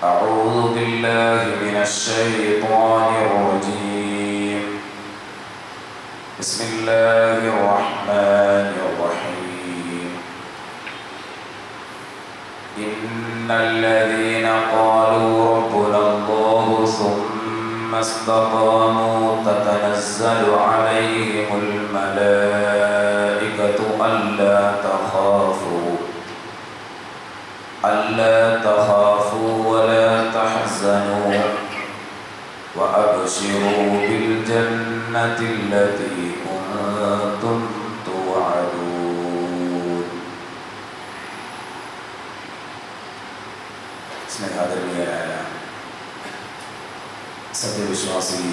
أعوذ بالله من الشيطان الرجيم. بسم الله الرحمن الرحيم. إن الذين قالوا ربنا الله ثم استقاموا تتنزل عليهم الملائكة ألا تخافوا ولا تحزنوا وأبشروا بالجنة التي كنتم توعدون. സ്നേഹാദരണീയരായ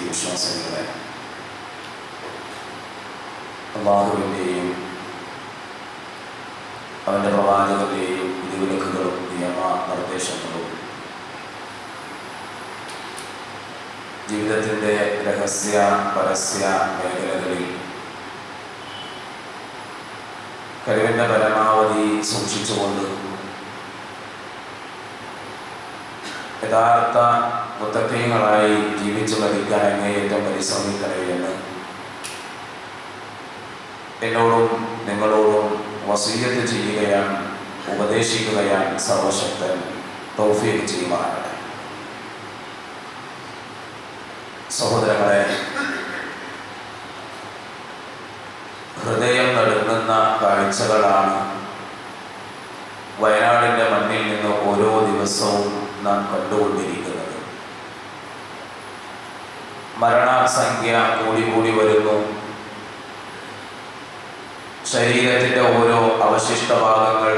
വിശ്വാസികളെ, അല്ലാഹുവിൻ്റെയും അവൻ്റെ പ്രവാചകന്റെയും വിധിവിലക്കുകളും നിയമ നിർദ്ദേശങ്ങളും ജീവിതത്തിൻ്റെ രഹസ്യ പരസ്യ മേഖലകളിൽ കഴിവിൻ്റെ പരമാവധി സൂക്ഷിച്ചുകൊണ്ട് യഥാർത്ഥ മുത്തഖീങ്ങളായി ജീവിച്ചു മരിക്കാൻ അങ്ങേയറ്റം പരിശ്രമിക്കണേ എന്ന് എന്നോടും നിങ്ങളോടും വസിയ്യത്ത് ചെയ്യുകയാണ്, ഉപദേശിക്കുകയാണ് സർവശക്തൻ തൗഫീഖ് ചെയ്യുമാറാകട്ടെ. സഹോദരങ്ങളെ, ഹൃദയം നടുങ്ങുന്ന കാഴ്ചകളാണ് വയനാടിൻ്റെ മണ്ണിൽ നിന്ന് ഓരോ ദിവസവും നാം കണ്ടുകൊണ്ടിരിക്കുന്നത്. മരണസംഖ്യ കൂടി വരുന്നു. ശരീരത്തിൻ്റെ ഓരോ അവശിഷ്ട ഭാഗങ്ങൾ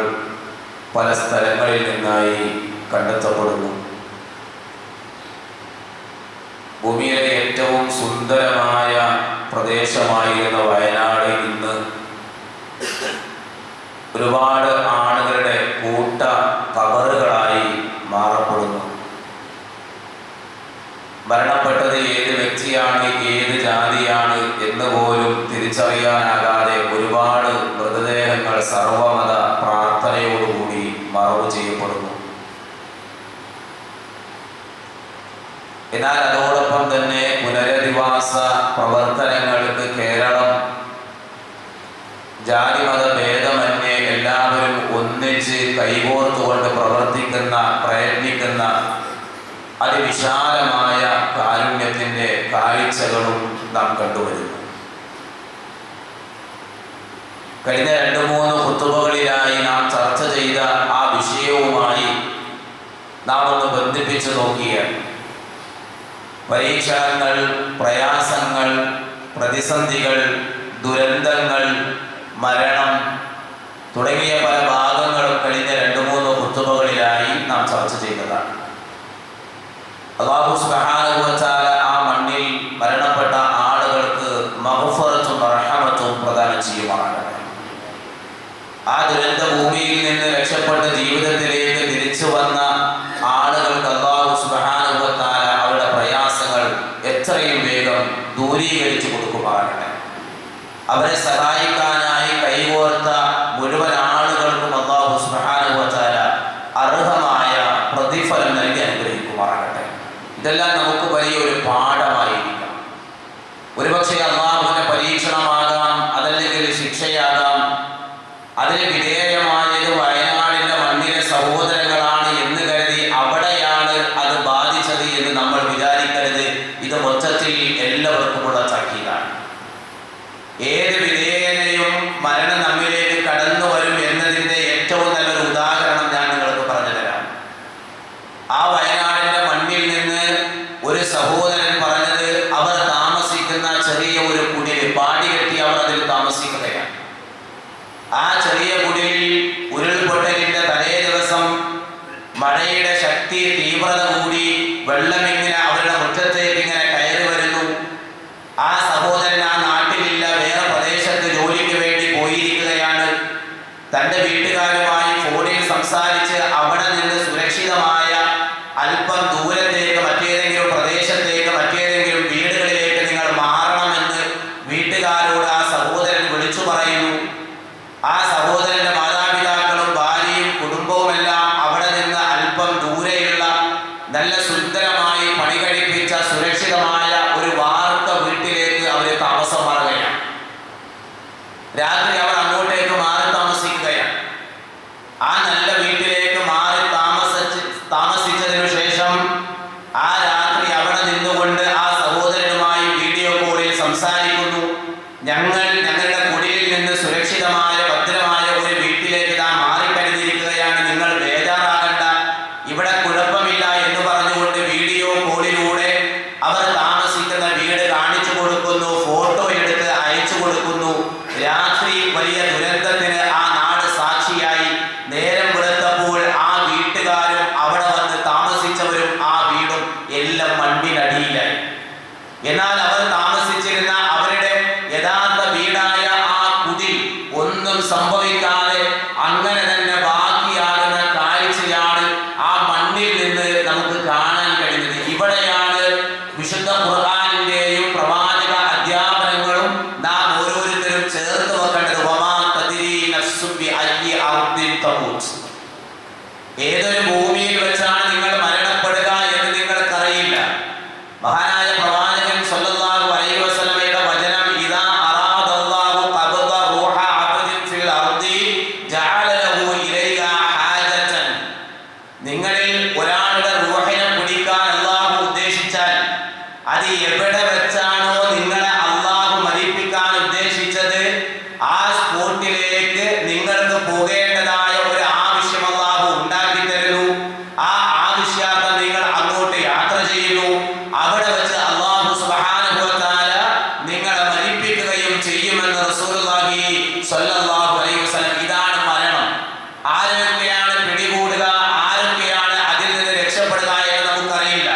പല സ്ഥലങ്ങളിൽ നിന്നായി കണ്ടെത്തപ്പെടുന്നു. ഭൂമിയിലെ ഏറ്റവും സുന്ദരമായ പ്രദേശമായിരുന്ന വയനാട് ഇന്ന് ഒരുപാട് ആളുകളുടെ കൂട്ട കബറുകളായി മാറപ്പെടുന്നു. മരണപ്പെട്ടത് ഏത് വ്യക്തിയാണ്, ഏത് ജാതിയാണ് എന്ന് പോലും തിരിച്ചറിയാനാകാതെ ഒരുപാട് മൃതദേഹങ്ങൾ സർവമത പ്രാർത്ഥനയോടുകൂടി മറവ് ചെയ്യപ്പെടുന്നു. എന്നാൽ അതോടൊപ്പം തന്നെ പുനരധിവാസ പ്രവർത്തനങ്ങൾക്ക് കേരളം ജാതിമത ഭേദമന്യേ എല്ലാവരും ഒന്നിച്ച് കൈകോർത്തുകൊണ്ട് പ്രയത്നിക്കുന്ന അതിവിശാലമായ കാരുണ്യത്തിൻ്റെ കാഴ്ചകളും നാം കണ്ടുവരുന്നു. കഴിഞ്ഞ 2-3 ഖുതുബകളിലായി നാം ചർച്ച ചെയ്ത ആ വിഷയവുമായി നാം ഒന്ന് ബന്ധിപ്പിച്ചു നോക്കിയാൽ പരീക്ഷണങ്ങൾ, പ്രയാസങ്ങൾ, പ്രതിസന്ധികൾ, ദുരന്തങ്ങൾ, മരണം തുടങ്ങിയ പല ഭാഗങ്ങളും കഴിഞ്ഞ 2-3 ഖുതുബകളിലായി നാം ചർച്ച ചെയ്തതാണ്. അല്ലാഹു സുബ്ഹാനഹു വ തആല ആ മണ്ണിൽ മരണപ്പെട്ട ആളുകൾക്ക് മഗ്ഫിറത്തും റഹ്മത്തും പ്രദാനം ചെയ്യുമാറാകട്ടെ. ആ ദുരന്ത ഭൂമിയിൽ നിന്ന് രക്ഷപ്പെട്ട് ജീവിതത്തിലേക്ക് തിരിച്ചു വന്ന ആളുകൾക്ക് അല്ലാഹു സുബ്ഹാനഹു വ തആല അവരുടെ പ്രയാസങ്ങൾ എത്രയും വേഗം ദൂരീകരിച്ചു കൊടുക്കുമാറാകട്ടെ. അവരെ സഹായിക്കാനായി കൈകോർത്ത മുഴുവൻ ആളുകൾക്കും അല്ലാഹു സുബ്ഹാനഹു വ തആല അർഹമായ പ്രതിഫലം നൽകി അനുഗ്രഹിക്കുമാറാകട്ടെ. ഇതെല്ലാം നമുക്ക് വലിയൊരു പാഠമായിരിക്കാം. ഒരുപക്ഷെ അല്ലാഹുവിന്റെ പരീക്ഷണമാകാം, അതല്ലെങ്കിൽ ശിക്ഷയാകാം. അതിന് വിധേയമായത് വയനാടിന്റെ മണ്ണിലെ സഹോദരങ്ങളാണ് എന്ന് കരുതി അവിടെയാണ് അത് ബാധിച്ചത് എന്ന് നമ്മൾ വിചാരിക്കരുത്. ഇത് മൊത്തത്തിൽ എല്ലാവർക്കുമുള്ള താക്കീതാണ്. ഏത് വിധേയനെയും മരണം നമ്മിലേക്ക് കടന്നു വരും എന്നതിൻ്റെ ഏറ്റവും നല്ലൊരു ഉദാഹരണം ഞാൻ നിങ്ങൾക്ക് പറഞ്ഞു തരാം. ആ വയനാടിന്റെ മണ്ണിൽ നിന്ന് ഒരു സഹോദരൻ പറഞ്ഞത് അവർ താമസിക്കുന്ന ചെറിയ ഒരു കുടിൽ പാടി കെട്ടി അവർ അതിൽ താമസിക്കുകയാണ്. ആ ചെറിയ കുടിലിൽ ഉരുൾപൊട്ടലിന്റെ തലേ ദിവസം മഴയുടെ ശക്തി തീവ്രത കൂടി വെള്ളം ഇങ്ങനെ അവരുടെ മുറ്റത്തേക്ക് ഇങ്ങനെ കയറി വരുന്നു. ആ സഹോദരൻ ആ നാട്ടിലില്ല, വേറെ പ്രദേശത്ത് ജോലിക്ക് വേണ്ടി പോയിരിക്കുകയാണ്. തൻ്റെ വീട്ടുകാരുമായി ഫോണിൽ സംസാരിച്ച് അവിടെ നിന്ന് സുരക്ഷിതമായ അല്പം ദൂരത്തേക്ക് മറ്റേതെങ്കിലും പ്രദേശത്തേക്ക് മറ്റേതെങ്കിലും വീടുകളിലേക്ക് നിങ്ങൾ മാറണമെന്ന് വീട്ടുകാരോട് ആ സഹോദരൻ വിളിച്ചു പറയുന്നു. ആ സഹോദരന്റെ മാതാപിതാക്കളും ഭാര്യയും കുടുംബവുമെല്ലാം അവിടെ നിന്ന് അല്പം ദൂരെയുള്ള നല്ല സുന്ദരമായി പണി കഴിപ്പിച്ച സുരക്ഷിതമായ ഒരു വാർത്ത വീട്ടിലേക്ക് അവർ താമസം മാറുകയാണ്. രാത്രി അവർ അങ്ങോട്ടേക്ക് മാറി താമസിക്കുകയാണ്. ആ നല്ല വീട്ടിലേക്ക് മാറി താമസിച്ചതിനു ശേഷം ആ രാത്രി അവിടെ നിന്നുകൊണ്ട് ആ സഹോദരനുമായി വീഡിയോ കോളിൽ സംസാരിക്കുന്നു. ഞങ്ങളുടെ കുടിയിൽ നിന്ന് സുരക്ഷിതമായ ഭദ്രമായ ഒരു വീട്ടിലേക്ക് നാം മാറിക്കഴിഞ്ഞിരിക്കുകയാണ്, നിങ്ങൾ ബേജാറാകണ്ട, ഇവിടെ കുഴപ്പമില്ല എന്ന് പറഞ്ഞുകൊണ്ട് വീഡിയോ കോളിലൂടെ അവർ താമസിക്കുന്ന വീട് കാണിച്ചു കൊടുക്കുന്നു, ഫോട്ടോ എടുത്ത് അയച്ചു കൊടുക്കുന്നു. രാത്രി വലിയ ദുരന്തത്തിന് ആ നാട് സാക്ഷിയായി. നേരം വെളുത്തപ്പോൾ ആ വീട്ടുകാരും അവിടെ വന്ന് താമസിച്ചവരും ആ വീടും എല്ലാം മണ്ണിനടിയിലായി. എന്നാൽ അവർ താമസിച്ചിരുന്ന അവരുടെ യഥാർത്ഥ വീടായ ആ കുടിൽ ഒന്നും സംഭവിക്കാതെ അങ്ങനെ തന്നെ ബാക്കിയാകുന്ന കാഴ്ചയാണ് ആ മണ്ണിൽ നിന്ന് നമുക്ക് കാണാൻ കഴിയുന്നത്. ഇവിടെയാണ് വിശുദ്ധ ഖുർആനിന്റെയും പ്രവാചക അധ്യാപനങ്ങളും നാം ഓരോരുത്തരും ചേർത്ത് വെക്കേണ്ടത്. വമാ തദ്രി നഫ്സുൻ ബിഅയ്യി അർദിൻ തമൂത്. ഏതൊരു ഭൂമിയിൽ വെച്ചാണ് നിങ്ങൾ മരണപ്പെടുക എന്ന് നിങ്ങൾക്കറിയില്ല. മഹാനായ പ്രവാചകൻ സ്വല്ലല്ലാഹു അലൈഹി വസല്ലമയുടെ വചനം, ഇദാ അറാദല്ലാഹു ഖബ്ദ റൂഹ അബ്ദിൻ ഫിൽ അർദി ജഅല ലഹു ഇലൈഹാ ഹാജതൻ. നിങ്ങളിൽ ഒരാളുടെ റൂഹിനെ പിടിക്കാൻ അല്ലാഹു ഉദ്ദേശിച്ചാൽ അത് എവിടെ വെച്ചാണോ നിങ്ങളെ അല്ലാഹു മരിപ്പിക്കാൻ ഉദ്ദേശിച്ചത് ആ സ്പോട്ടിലേക്ക് നിങ്ങൾക്ക് പോകേണ്ടതായ ഒരു ആവശ്യം അല്ലാഹു ഉണ്ടാക്കി തരുന്നു. ആ ആവശ്യാർത്ഥം നിങ്ങൾ അങ്ങോട്ട് യാത്ര ചെയ്യുന്നു. അവിടെ വെച്ച് അല്ലാഹു സുബ്ഹാനഹു വ തആല നിങ്ങളെ മരിപ്പിക്കുകയും ചെയ്യുമെന്ന് റസൂലുള്ളാഹി സ്വല്ലല്ലാഹു അലൈഹി വസല്ലം. ഇതാണ് മരണം. ആരൊക്കെയാണ് പിടികൂടുക, ആരൊക്കെയാണ് അതിൽ നിന്ന് രക്ഷപ്പെടുക എന്ന് നമുക്കറിയില്ല.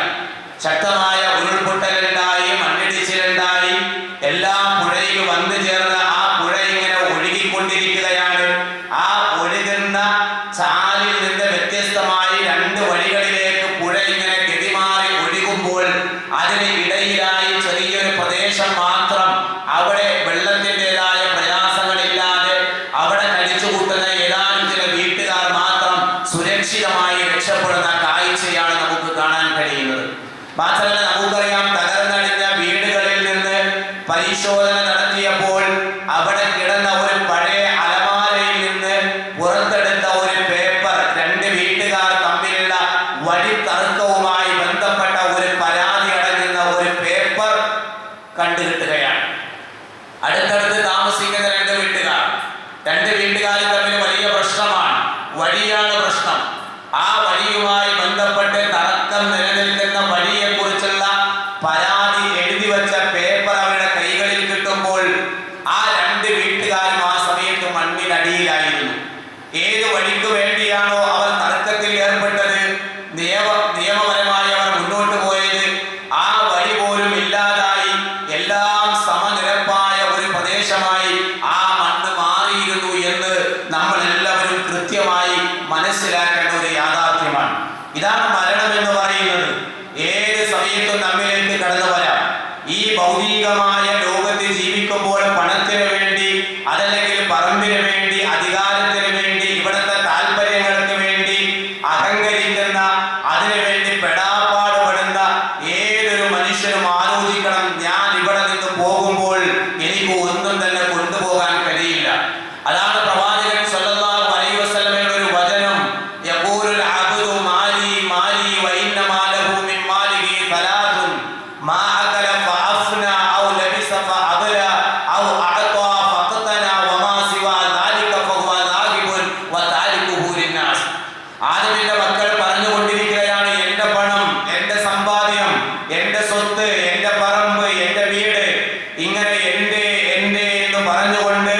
ശക്തമായ ഉരുൾപൊട്ടലുണ്ടായി, മണ്ണിടിച്ചിലുണ്ടായി, എല്ലാം പുഴയിൽ വന്നു ചേർന്ന് ആ പുഴ ഇങ്ങനെ ഒഴുകിക്കൊണ്ടിരിക്കുകയാണ്. ആ ഒഴുകുന്ന ചാലിൽ നിന്ന് വ്യത്യസ്തമായി രണ്ട് വഴികളിലേക്ക് പുഴ ഇങ്ങനെ ഗതിമാറി ഒഴുകുമ്പോൾ അതിന് ഇടയിലായി ചെറിയൊരു പ്രദേശം മാത്രം, അവിടെ വെള്ളത്തിൻ്റെതായ പ്രയാസങ്ങളില്ലാതെ അവിടെ കഴിച്ചുകൂട്ടുന്ന ഏതാനും ചില വീട്ടുകാർ മാത്രം സുരക്ഷിതമായി രക്ഷപ്പെടുന്ന കാഴ്ചയാണ് നമുക്ക് കാണാൻ കഴിയുന്നത്. മാത്രമല്ല നമുക്കറിയാം, തകർന്നടിഞ്ഞ വീടുകളിൽ നിന്ന് പരിശോധന നടത്തിയപ്പോൾ അവിടെ കിടന്ന ഒരു പഴയ അലമാരയിൽ നിന്ന് പുറത്തെടുത്ത ഒരു പേപ്പർ, രണ്ട് വീട്ടുകാർ തമ്മിലുള്ള വഴിത്തർക്കവുമായി ബന്ധപ്പെട്ട ഒരു പരാതി അടങ്ങുന്ന ഒരു പേപ്പർ കണ്ടുകിട്ടുകയാണ്. അടുത്തടുത്ത് താമസിക്കുന്ന രണ്ട് വീട്ടുകാരും തമ്മിൽ വലിയ പ്രശ്നമാണ്. വഴിയാണ് പ്രശ്നം. ആ വഴിയുമായി ബന്ധപ്പെട്ട് തർക്കം നിലനിൽക്കുന്ന വഴിയെക്കുറിച്ചുള്ള പരാതി എഴുതി വെച്ച പേപ്പർ അവരുടെ കൈകളിൽ കിട്ടുമ്പോൾ ആ രണ്ട് വീട്ടുകാരും ആ സമയത്ത് മണ്ണിനടിയിലായിരുന്നു. ഏത് വഴിക്ക് വേണ്ടിയാണോ അവർ തർക്കത്തിൽ ഏർപ്പെട്ടത്, നിയമപരമായി അവർ മുന്നോട്ട് പോയത്, ആ വഴി പോലും ഇല്ലാതായി എല്ലാം സമനിരപ്പായ ഒരു പ്രദേശമായി ആ മണ്ണ് മാറിയിരുന്നു എന്ന് നമ്മൾ എല്ലാവരും കൃത്യമായി മനസ്സിലാക്കേണ്ട ഒരു യാഥാർത്ഥ്യമാണ്. ഇതാണ് മരണം എന്ന് പറയുന്നത്. ഏത് സമയത്തും നമ്മിലേക്ക് കടന്നു വരാം. ഈ ഭൗതികമായ ലോകത്ത് ജീവിക്കുമ്പോൾ പണത്തിന് വേണ്ടി, അതല്ലെങ്കിൽ പറമ്പിന് വേണ്ടി, അധികാരത്തിന് വേണ്ടി, ഇവിടുത്തെ താല്പര്യങ്ങൾക്ക് വേണ്ടി അഹങ്കരിക്കുന്ന, അതിനു വേണ്ടി പെടാപ്പാടുപെടുന്ന ഏതൊരു മനുഷ്യനും ആലോചിക്കണം, ഞാൻ ഇവിടെ നിന്ന് പോകുമ്പോൾ എനിക്ക് ഒന്നും തന്നെ കൊണ്ടുപോകാൻ കഴിയില്ല. അതാണ് പ്രവാചകൻ സ്വല്ലല്ലാഹു അലൈഹി വസല്ലമയുടെ ഒരു വചനം, യഖൂലുൽ അബ്ദു മാലി മാലി വ ഇന്നമാ ലഹു മിൻ മാലിഹി സലാസുൻ മാ അകല ഫഅഫ്ന ഔ ലബിസ ഫഅബല ഔ അഅതാ ഫഖതന വമാ സിവാ ദാലിക ഫഹുവ ദാഹിബുൻ വ താരിഖുഹു ലിന്നാസ്. ആദമിന്റെ മക്കൾ പറഞ്ഞുകൊണ്ടിരിക്കുകയാണ്, എന്റെ പണം, എന്റെ സമ്പാദ്യം, എന്റെ സ്വത്ത്, എന്റെ പറമ്പ്, എന്റെ വീട്, ഇങ്ങനെ എന്റെ എന്ന് പറഞ്ഞുകൊണ്ട്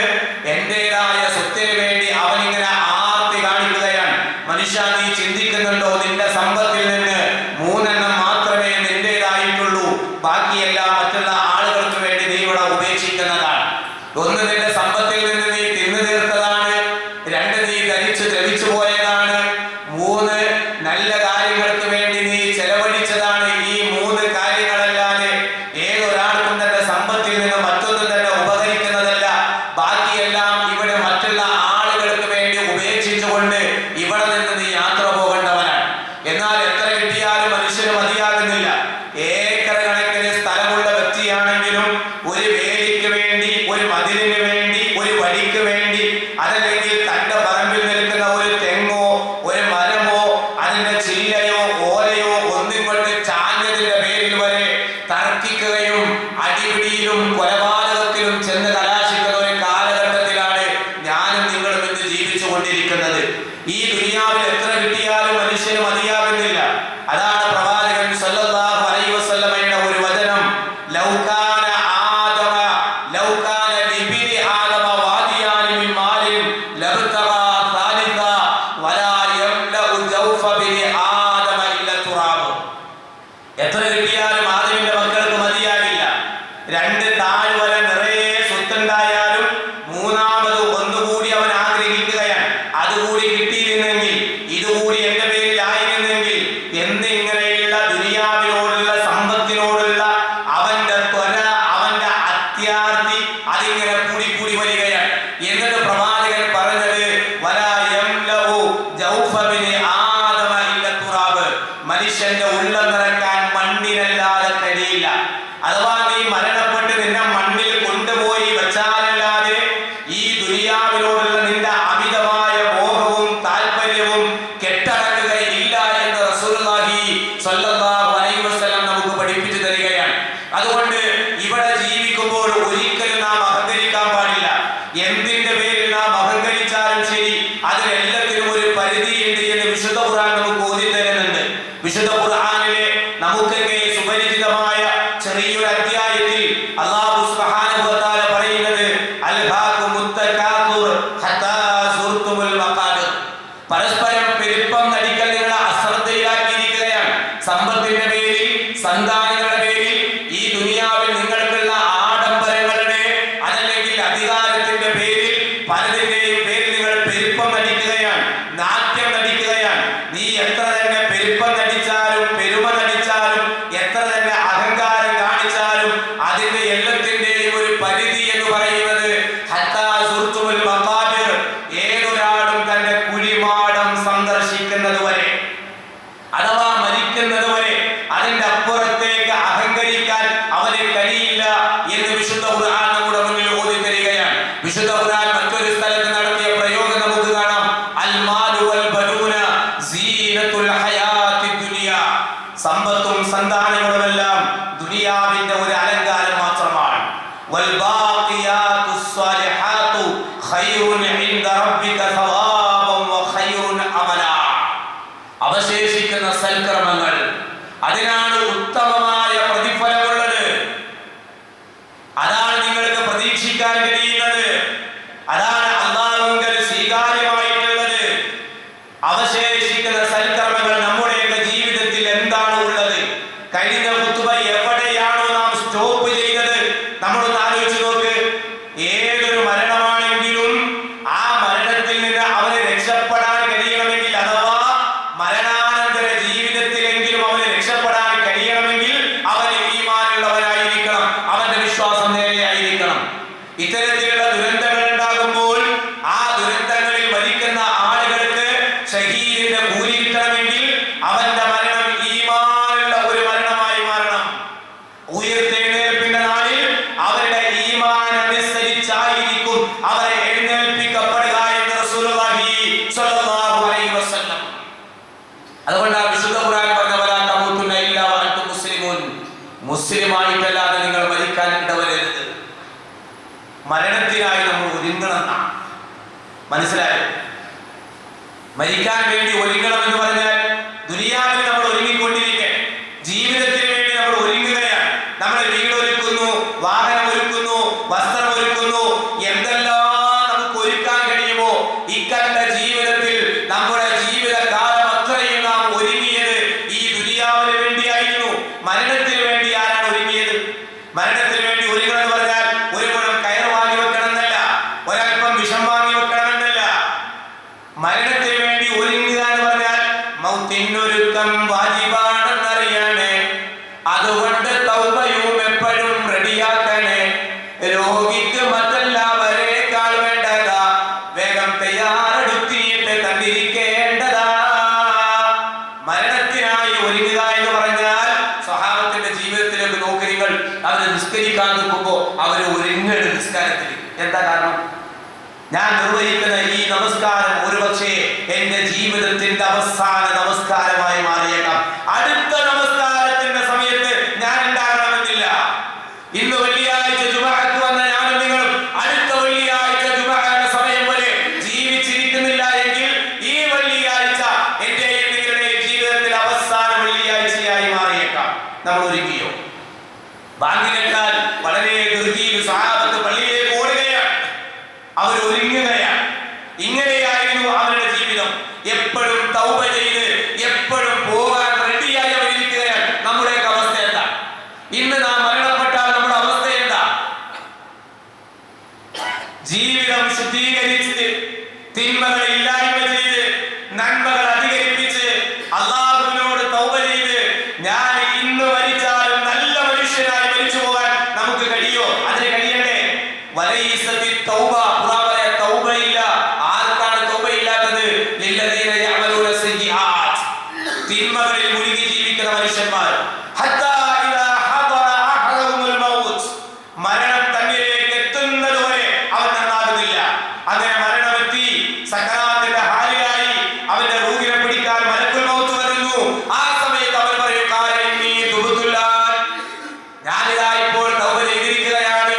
എന്റേതായ സ്വത്തിന് വേണ്ടി അവനിങ്ങനെ ആർത്തി കാണിക്കുകയാണ്. മനുഷ്യ, നീ ചിന്തിക്കുന്നുണ്ടോ, നിന്റെ സമ്പത്തിൽ നിന്ന് 3 മാത്രമേ നിന്റേതായിട്ടുള്ളൂ, ബാക്കിയെല്ലാം മറ്റുള്ള ആളുകൾക്ക് വേണ്ടി നീ ഇവിടെ ഉപേക്ഷിക്കുന്നതാണ്. 1, നിന്റെ സമ്പത്തിൽ നിന്ന് നീ തിന്നു തീർത്തതാണ്. 2, നീ ധരിച്ചു ദ്രവിച്ചു പോയതാണ്. 3, നല്ല കാര്യങ്ങൾക്ക് വേണ്ടി നീ ചെലവഴിച്ചതാണ്. ഈ 3 കാര്യങ്ങളല്ലാതെ ഏതൊരാൾക്കും തന്റെ സമ്പത്തിൽ നിന്ന് മറ്റൊന്നും തന്നെ ഉപകരിക്കുന്നതല്ല. ബാക്കിയെല്ലാം ഇവിടെ മറ്റുള്ള ആളുകൾക്ക് വേണ്ടി ഉപേക്ഷിച്ചുകൊണ്ട് ഇവിടെ നിന്ന് നീ യാത്ര പോകേണ്ടവനാണ്. എന്നാൽ എത്ര കിട്ടിയാലും മനുഷ്യ അതിന്റെ ചില്ലയോ ഓലയോ ഒന്നിങ്ങോട്ട് ചാഞ്ഞതിന്റെ പേരിൽ വരെ തർക്കിക്കുകയും അടിപിടിയിലും കൊലപാതകത്തിലും ചെന്ന് കലാശിക്കുന്ന ഒരു കാലഘട്ടത്തിലാണ് ഞാനും നിങ്ങളും ഇന്ന് ജീവിച്ചു കൊണ്ടിരിക്കുന്നത്. ഈ ദുനിയാവിൽ എത്ര കിട്ടിയാലും മനുഷ്യന് മതിയാകുന്നില്ല. അതാണ് പ്രവാചകൻ സല്ലല്ലാഹു അലൈഹി വസല്ലമയുടെ ഒരു വചനം, ലൗകാന ആദമ ലൗകാന ലിബിനി ആദമ വാദിയാനി മിൻ മാലിൻ ലബ്തഗാ സാലിസ വലാ യംലഉ ജൗഫ ബിനി ആദമ ഇല്ല തുറാബ്. എത്ര കിട്ടിയാലും ആദമിന്റെ മക്കൾക്ക് മതിയാകില്ല. രണ്ട് താഴ്വര നിറയെ സ്വത്തുണ്ടായാലും മൂന്നാമത് ഒന്നുകൂടി അവൻ ആഗ്രഹിക്കുകയാണ്. അതുകൂടി കിട്ടിയിരുന്നെങ്കിൽ, ഇതുകൂടി എന്റെ പേരിലായിരുന്നെങ്കിൽ എന്നിങ്ങനെയുള്ള ദുനിയാവിനോടുള്ള സമ്പത്തിനോടുള്ള അവന്റെ ത്വര, അവന്റെ അത്യാർത്തി അതിങ്ങനെ കൂടി കൂടി വരികയാണ്. എന്നിട്ട് പ്രവാചകൻ പറഞ്ഞത് വലാ യംലഉ ജൗഫ ബിനി ആദമ ഇല്ല തുറാബ്. മനുഷ്യന്റെ ഉള്ളം നിറക്കാൻ മണ്ണിനല്ലാതെ കഴിയില്ല. അഥവാ നീ മരണപ്പെട്ട് നിന്നെ മണ്ണിൽ കൊണ്ടുപോയി വെച്ചാലല്ലാതെ ഈ ദുനിയാവിനോടുള്ള നിന്റെ അമിതമായ മോഹവും താല്പര്യവും കെട്ടടങ്ങുകയില്ല എന്ന് റസൂലുള്ളാഹി സ്വല്ലല്ലാഹു അലൈഹി വസല്ലം നമുക്ക് പഠിപ്പിച്ചു തരികയാണ്. അതുകൊണ്ട് ഇവിടെ ജീവിക്കുമ്പോൾ ഒരിക്കലും നാം അഹങ്കരിക്കാൻ പാടില്ല. എന്തിന്റെ പേരിൽ നാം അഹങ്കരിച്ചാലും ശരി, അതിനെല്ലാത്തിനും ഒരു പരിധിയുണ്ട് എന്ന് വിശുദ്ധ ഖുർആൻ നമുക്ക് ഓതി തരുന്നുണ്ട്. വിശുദ്ധ ഖുർആനിലെ നമുക്കൊക്കെ സുപരിചിതമായ ചെറിയൊരു അധ്യായത്തിൽ അല്ലാഹു സുബ്ഹാനഹു വ തആല പറയുന്നത് അൽഹാകുമുത് തകാസുർ ഹത്താ സുർതുമുൽ മഖാബിർ. പരസ്പരം പെരുപ്പം നടിക്കൽ നിങ്ങളെ അശ്രദ്ധയിലാക്കിയിരിക്കുകയാണ്. സമ്പത്തിന്റെ പേരിൽ, സന്താനങ്ങളുടെ പേരിൽ, ഈ ദുനിയാവിൽ നിങ്ങൾക്കുള്ള ആഡംബരങ്ങളുടെ അതല്ലെങ്കിൽ അധികാരത്തിന്റെ പേരിൽ പലതിന്റെയും പേരിൽ നിങ്ങൾ പെരുപ്പം നടിക്കുകയാണ്, നാട്യം നടിക്കുകയാണ്. നീ എത്ര തന്നെ പെരുപ്പം നടിച്ചാലും പെരുമ നടിച്ചാലും എത്ര തന്നെ അഹങ്കാരം കാണിച്ചാലും അതിന്റെ എല്ലാത്തിന്റെയും ഒരു പരിധി എന്ന് പറയുന്നത് ഹത്താ സുർതുമുൽ മഖാബിർ, ഏതൊരാളും തന്റെ കുഴിമാടം സന്ദർശിക്കുന്നത് വരെ, അഥവാ മരിക്കുന്നത് വരെ. അതിന്റെ അപ്പുറത്തേക്ക് അഹങ്കരിക്കാൻ അവന് കഴിയില്ല എന്ന് വിശുദ്ധ ഖുർആൻ നമ്മുടെ മുന്നിൽ ഓതി തരികയാണ്. വിശുദ്ധ ഖുർആൻ മറ്റൊരു സ്ഥലത്ത് നടത്തിയ പ്രയോഗം നമുക്ക് കാണാം. അൽ മാലു വൽ ബനൂന സീനത്തുൽ ഹയാത്തി ദുനിയ. സമ്പത്തും സന്താനങ്ങളുമെല്ലാം ദുനിയാവിന്റെ ഒരു അലങ്കാരം മാത്രമാണ്. വൽ ബാഖിയാതുസ് സ്വാലിഹാതു ഖൈറുൻ ഇൻദ റബ്ബിക സവാബൻ വ ഖൈറുൻ അമലാ. അവശേഷിക്കുന്ന സൽക്കർമ്മങ്ങൾ, അതിനാണ് ഉത്തമമായ പ്രതിഫലമുള്ളത്. അതാണ് നിങ്ങൾക്ക് പ്രതീക്ഷിക്കാൻ കഴിയുന്നത്. അതാണ് അല്ലാഹുവിങ്കൽ സ്വീകാര്യമായിട്ടുള്ളത്. അവശേഷിക്കുന്ന സൽക്കർമ്മങ്ങൾ നമ്മുടെയൊക്കെ ജീവിതത്തിൽ എന്താണ് ഉള്ളത്? കഴിഞ്ഞ ഖുതുബ എവിടെയാണോ നാം സ്റ്റോപ്പ് ചെയ്തത് നമ്മളൊന്ന് ആലോചിച്ച് നോക്ക്. ഏതൊരു മരണമാണെങ്കിലും ആ മരണത്തിൽ നിന്ന് അവന് രക്ഷപ്പെടാൻ കഴിയണമെങ്കിൽ, അഥവാ മരണാനന്തര ജീവിതത്തിലെങ്കിലും അവന് രക്ഷപ്പെടാൻ കഴിയണമെങ്കിൽ അവന് ഈമാനുള്ളവനായിരിക്കണം, അവന്റെ വിശ്വാസം നേരെയായിരിക്കണം. ഇത്തരത്തിലുള്ള ദുരന്തങ്ങൾ ഉണ്ടാകുമ്പോൾ ആ ദുരന്തങ്ങളിൽ മരിക്കുന്ന ആളുകൾക്ക് ഷഹീദിന്റെ കൂലി കിട്ടണമെങ്കിൽ അവന്റെ മരണം ഈമാനുള്ള ഒരു മരണമായി മാറണം. ഉയർത്തെഴുന്നേൽപ്പിന്റെ നാളിൽ അവരുടെ ഈമാൻ അനുസരിച്ചായിരിക്കും അവരെ എഴുന്നേൽപ്പിക്കപ്പെടുക എന്ന് റസൂലുള്ളാഹി സ്വല്ലല്ലാഹു അലൈഹി വസല്ലം. അതുകൊണ്ട് ആ വിശുദ്ധ ഖുർആൻ പറഞ്ഞ വലാ തമൂതുന്ന ഇല്ലാ വഅൻതും മുസ്ലിമൂൻ, മുസ്ലിമായിട്ടല്ലാതെ നിങ്ങൾ മരിക്കാൻ ഇടവരരുത്. മരണത്തിനായി നമ്മൾ ഒരുങ്ങണമെന്നാണ്. മനസ്സിലായോ? മരിക്കാൻ വേണ്ടി ഒരുങ്ങണം എന്ന് പറഞ്ഞാൽ ദുനിയാവിൽ നമ്മൾ ഒരുങ്ങിക്കൊണ്ടിരിക്കെ ജീവിതത്തിന് വേണ്ടി നമ്മൾ ഒരുങ്ങുകയാണ്. നമ്മൾ വീട് ഒരുക്കുന്നു, വാഹനം ഒരുക്കുന്നു, വസ്ത്രം ഒരുക്കുന്നു, എന്തെല്ലാം നമുക്ക് ഒരുക്കാൻ കഴിയുമോ ഇക്കണ്ട ജീവിതത്തിൽ നമ്മുടെ ജീവിതകാലം അത്രയും നാം ഒരുങ്ങിയത് ഈ ദുനിയാവിന് വേണ്ടിയായിരുന്നു. മരണത്തിന് വേണ്ടി ആരാണ് ഒരുങ്ങിയത്? മരണത്തിന് വേണ്ടി ഒരുങ്ങണം എന്ന് പറഞ്ഞാൽ ഒരു മുഴം കയർ വാങ്ങി വെക്കണം എന്നല്ല, ഒരൽപ്പം വിഷം വാങ്ങി വെക്കണം എന്നല്ല. മരണത്തിന് വേണ്ടി ഒരുങ്ങുക എന്ന് പറഞ്ഞാൽ മൗത്തിനൊരുക്കം വാജിബാണെന്നറിയണേ. അതുകൊണ്ട് തൗബയും എപ്പോഴും റെഡിയാക്കണേ. രോഗിക്ക് മറ്റെല്ലാവരേക്കാൾ വേണ്ടതാ വേഗം തയ്യാറെടുത്തിട്ട് കണ്ടിരിക്കേണ്ടതാ. മരണത്തിനായി ഒരുങ്ങുക എന്ന് പറഞ്ഞാൽ സ്വഹാബത്തിന്റെ ജീവിതത്തിലേക്ക് നോക്കി നിങ്ങൾ. അവര് നിസ്കരിക്കാൻ നിൽക്കുമ്പോ അവര് ഒരുങ്ങുകയാണ് നിസ്കാരത്തിൽ. എന്താ കാരണം? ഞാൻ നിർവഹിക്കുന്ന ഈ നമസ്കാരം ഒരുപക്ഷെ എന്റെ ജീവിതത്തിന്റെ അവസാന നമസ്കാരം നമ്മൾ ഒരുക്കിയോ? ബാങ്കിനേക്കാൾ വളരെ ധൃതിയിൽ സഹാബത്ത് പള്ളിയിലേക്ക് ഓടുകയാണ്, അവർ ഒരുങ്ങുകയാണ്. ഇങ്ങനെയായിരുന്നു അവരുടെ ജീവിതം. എപ്പോഴും തൗബ ചെയ്ത് എപ്പോഴും പോകാൻ റെഡിയായി അവരിയ്ക്കുകയാണ്. നമ്മുടെയൊക്കെ അവസ്ഥ എന്താ? ഇന്ന് നാം മരണപ്പെട്ടാൽ നമ്മുടെ അവസ്ഥ എന്താ? ജീവിതം ശുദ്ധീകരിച്ച് തിന്മകൾ ഇല്ലായ്മ ചെയ്ത് നന്മകൾ അധികരിപ്പിച്ച് അല്ലാഹുവിനോട് തൗബ ചെയ്ത് ഞാൻ ഇന്ന് മരിച്ചാലും നല്ല മനുഷ്യനായി മരിച്ചു പോകാൻ നമുക്ക് കഴിയോ? അതിന് കഴിയണ്ടേ? വലൈസത്തി തൗബ, ഖുർആനിലെ തൗബയില്ല. ആർക്കാണ് തൗബയില്ലാത്തത്? ലില്ലദീന യഅമലൂന സയ്യിആത്ത്, തിന്മകളിൽ മുഴുകി ജീവിക്കുന്ന മനുഷ്യന്മാർ. ഹത്താ ഇദാ ഹദറ അഹദഹുൽ മൗത്ത്, മരണം തന്നിലേക്ക് എത്തുന്നതുവരെ അവൻ നന്നാകുന്നില്ല. അങ്ങനെ മരണമെത്തി സക്കറാത്തിന്റെ ഹാലിലായി അവന്റെ റൂഹിനെ പിടിക്കാൻ മലക്കുൽ മൗത്ത് വരുന്നു. ആ സമയത്ത് അവൻ പറയും, കാലഇന്നീ തുബ്തുല്ലാൻ, ഞാനിതാ ഇപ്പോൾ തൗബ ചെയ്തിരിക്കുകയാണ്,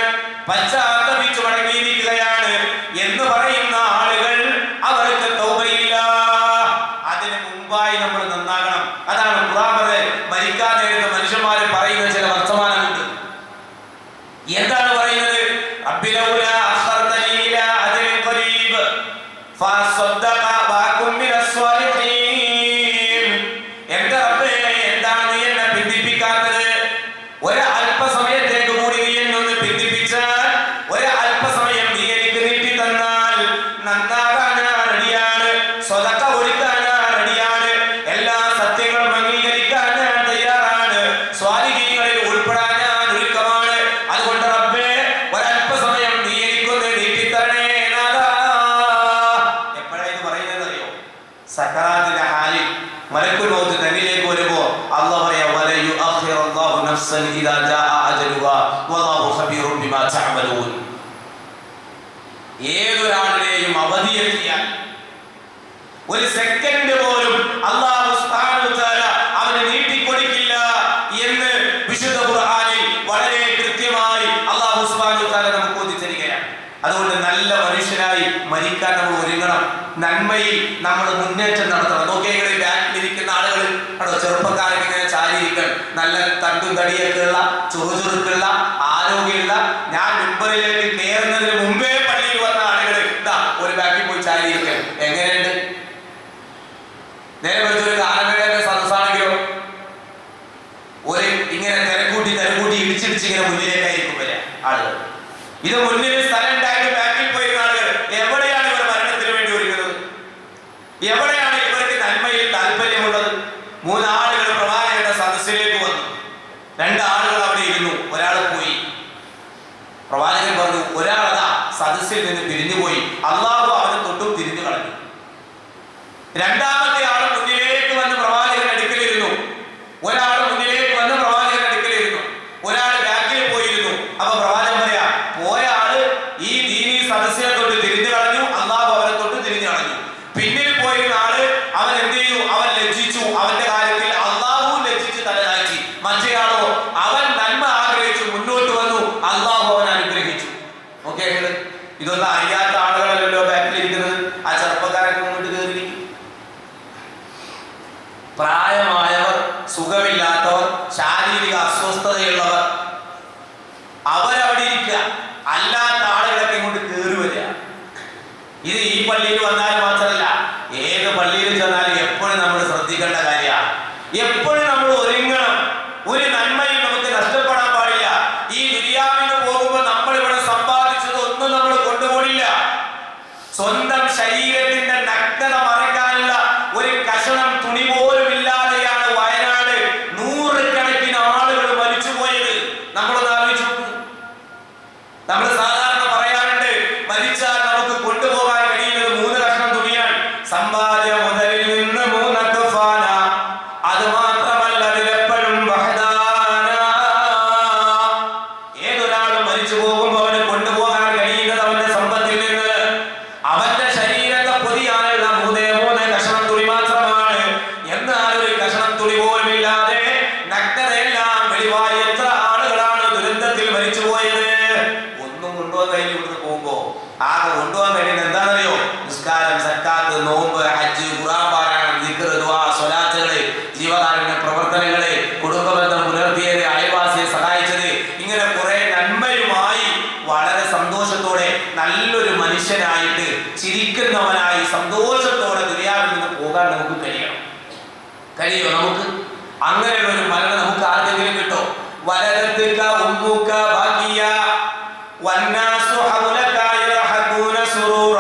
പശ്ചാത്തപിച്ചു മടങ്ങിയിരിക്കുകയാണ് എന്ന് പറയുന്ന ആളുകൾ അവർക്ക് തൗബയില്ല. അതിന് മുമ്പായി നമ്മൾ നന്നാകണം. അതാണ് ഖുർആൻ പറഞ്ഞത്. മരിക്കാൻ നേരത്തെ മനുഷ്യന്മാർ പറയുന്ന ചില വർത്തമാനമുണ്ട്. എന്താണ് പറയുന്നത്? റബ്ബി ലൗലാ അഖർതനി ഇലാ അജലിൻ ഖരീബ് ഫഅസ്വദ്ദഖ വഅകും മിനസ് സ്വാലിഹീൻ. എന്റെ റബ്ബേ, എന്താണ് നീ എന്നെ പിന്തിപ്പിക്കാത്തത്? ഒരു അല്പസമയത്തേക്ക് കൂടി നീ എന്നെ ഒന്ന് പിന്തിപ്പിച്ചാൽ, ഒരു അല്പസമയം നീ എനിക്ക് നീട്ടി തന്നാൽ നന്നാകാൻ ഞാൻ റെഡിയാണ്, സ്വതക്ക കൊടുക്കാൻ ഞാൻ റെഡിയാണ്, എല്ലാ സത്യങ്ങളും അംഗീകരിക്കാൻ ഞാൻ തയ്യാറാണ്, സ്വാലിഹീങ്ങളിൽ ഉൾപ്പെടാൻ ഞാൻ ഒരുക്കമാണ്. അതുകൊണ്ട് റബ്ബേ, ഒരല്പസമയം നീ എനിക്കൊന്ന് നീട്ടിത്തരണേ നാഥാ. എപ്പോഴാണ് പറയുന്നതെന്നറിയോ? സക്കറാത്തിന്റെ ഹാലിൽ മലക്കുൽ മൗത്ത് തന്നിലേക്ക് വരുമ്പോ അല്ലാഹു പറയാ, വലയു അഖിറല്ലാഹു നഫ്സൻ ഇദാ ജാഅ അജലുഹാ വല്ലാഹു ഖബീറുൻ ബിമാ തഅമലൂൻ. ഏതൊരാളുടെയും അവധിയെത്തിയാൽ ഒരു സെക്കൻഡ് പോലും അല്ലാഹു സുബ്ഹാനഹു വ തആല അവനെ നീട്ടിക്കൊടുക്കില്ല എന്ന് വിശുദ്ധ ഖുർആനിൽ വളരെ കൃത്യമായി അല്ലാഹു സുബ്ഹാനഹു വ തആല നമുക്ക് ബോധിപ്പിച്ചിരിക്കുകയാണ്. അതുകൊണ്ട് നല്ല മനുഷ്യനായി മരിക്കാൻ നമ്മൾ ഒരുങ്ങണം. നന്മയിൽ നമ്മൾ മുന്നേറ്റം നടത്തണം. നോക്കിയെങ്കിൽ ബാക്കിലിരിക്കുന്ന ആളുകൾ ആണോ, ചെറുപ്പക്കാരൊക്കെ ഇങ്ങനെ ചാരിയിരിക്കണം, നല്ല തണ്ടും തടിയൊക്കെ ഉള്ള ചുറുചുറുക്കുള്ള ആരോഗ്യമുള്ള. ഞാൻ മിമ്പറിലേക്ക് കയറുന്നതിന് മുമ്പേ പള്ളിയിൽ വന്ന ആളുകൾ ഇതാ ഒരു ബാക്കിൽ പോയി ചാരിയിരിക്കണം. എങ്ങനെയുണ്ട്? നേരെ ഒരു ആനമേടെ സദസ്സാണെങ്കിലോ ഒരു ഇങ്ങനെ തിരക്കൂട്ടി ഇടിച്ചിടിച്ച് ഇങ്ങനെ മുന്നിലേക്കായിരിക്കും വരിക ആളുകൾ. ഇത് മുന്നിൽ സ്ഥലം ഉണ്ടായിട്ട് ബാക്കിൽ പോയിരുന്ന ആളുകൾ എവിടെയാണ് ഇവർ മരണത്തിന് വേണ്ടി ഒരുങ്ങുന്നത്? എവിടെയാണ് ഇവർക്ക് നന്മയിൽ താല്പര്യമുള്ളത്? മൂന്നാളുകൾ പ്രവാചകന്റെ സദസ്സിലേക്ക് വന്നു. രണ്ടാളുകൾ അവിടെ ഇരുന്നു, ഒരാൾ പോയി. പ്രവാചകൻ പറഞ്ഞു, ഒരാളതാ സദസ്സിൽ നിന്ന് പിരിഞ്ഞുപോയി, അല്ലാഹു അവനെ തൊട്ടും തിരിഞ്ഞു കളഞ്ഞു. രണ്ടാമത്തെ ആൾ മുന്നിലേക്ക് വന്ന് പ്രവാചകൻ അടുക്കലിരുന്നു. ഒരാൾ മുന്നിലേക്ക് വന്ന് പ്രവാചകൻ അടുക്കലിരുന്നു, ഒരാൾ ബാക്കിൽ പോയിരുന്നു. അപ്പൊ പ്രവാചകൻ പറയാ, പോയ ആള് ഈ ദീനീ സദസ്സിനെ തൊട്ട് തിരിഞ്ഞു കളഞ്ഞു, അല്ലാഹു അവനെ തൊട്ട് തിരിഞ്ഞു കളഞ്ഞു. പിന്നിൽ പോയിരുന്ന ആള് അവൻ എന്ത് ചെയ്തു? അവൻ ലജ്ജിച്ചു. അവന്റെ കാര്യത്തിൽ അല്ലാഹു ലജ്ജിച്ച് തലതാഴ്ത്തി. മറ്റേയാളോ അവൻ നന്മ ആഗ്രഹിച്ചു മുന്നോട്ട് വന്നു, അല്ലാഹു അവൻ അനുഗ്രഹിച്ചു. ഓക്കെ, ഇതൊന്നും അറിയാത്ത ആളുകളല്ലല്ലോ ബാക്കിലിരിക്കുന്നത്. ആ ചെറുപ്പക്കാരൊക്കെ മുന്നോട്ട് കയറിയിരിക്കും. പ്രായമായവർ, സുഖമില്ലാത്തവർ, ശാരീരിക അസ്വസ്ഥതയുള്ളവർ അവരവിടെ ഇരിക്കുക. അല്ലാത്ത ആളുകളൊക്കെ ഇങ്ങോട്ട് കയറി വരിക. ഇത് ഈ പള്ളിയിൽ വന്നാൽ മാത്രമല്ല, ഏത് പള്ളിയിൽ ചെന്നാലും എപ്പോഴും നമ്മൾ ശ്രദ്ധിക്കേണ്ട കാര്യമാണ്. എപ്പോഴും നമ്മൾ ഒരുങ്ങണം. ഒരു നന്മയും നമുക്ക് നഷ്ടപ്പെടാൻ പാടില്ല. ഈ ദുനിയാവിന് പോകുമ്പോൾ നമ്മൾ ഇവിടെ സമ്പാദിച്ചത് ഒന്നും നമ്മൾ കൊണ്ടുപോയില്ല. സ്വന്തം ശരീരത്തിന്റെ നഗ്നത മറയ്ക്കാനുള്ള ഒരു കഷണം തുണി പോലും ഇല്ലാതെയാണ് വയനാട് നൂറുകണക്കിന് ആളുകൾ മരിച്ചുപോയത്. നമ്മളൊന്ന് ആലോചിച്ചു. നമ്മൾ സാധാരണ പറയാറുണ്ട്, മരിച്ചാൽ നമുക്ക് കൊണ്ടുപോകാൻ കഴിയുന്നത് 3 കഷണം തുണിയാണ്. സമ്പാദ്യ മുതലിൽ നിന്ന് 3 കഫാന. അത് മാത്രമല്ല, അതിലെപ്പോഴും വഹദാന. ഏതൊരാളും മരിച്ചു പോകുമ്പോൾ അവന് കൊണ്ടുപോകാൻ കഴിയുന്നത് അവന്റെ സമ്പത്തിൽ നിന്ന് അവന്റെ ശരീരത്തെ പൊതിയാനുള്ള 3 കഷണം തുണി മാത്രമാണ്. എന്നാൽ ഒരു കഷണം തുണി പോലും ഇല്ലാതെ നഗ്നതയെല്ലാം വെളിവായി എത്ര ആളുകളാണ് ദുരന്തത്തിൽ മരിച്ചുപോയത്. ഒന്നും കൊണ്ടുപോകാൻ കഴിയില്ല. ഇവിടുന്ന് പോകുമ്പോ ആകെ കൊണ്ടുപോകാൻ കഴിയുന്നത് എന്താണെന്നറിയോ? നിസ്കാരം, സക്കാത്ത്, നോമ്പ്, ഹജ്ജ്, ഖുർആൻ പാരായണം, ദിക്ർ, ദുആ, സ്വലാത്തുകള്, ജീവകാരുണ്യ പ്രവർത്തനങ്ങള്, കുടുംബബന്ധം പുലർത്തി നമുക്ക്? അങ്ങനെയുള്ള ഒരു മരണം നമുക്ക് ആർക്കെങ്കിലും കിട്ടോ? വലദത്തുക ഉമ്മുക ബാക്കിയ വന്നാസു ഹൗലക യൽഹഖൂന സുറൂറ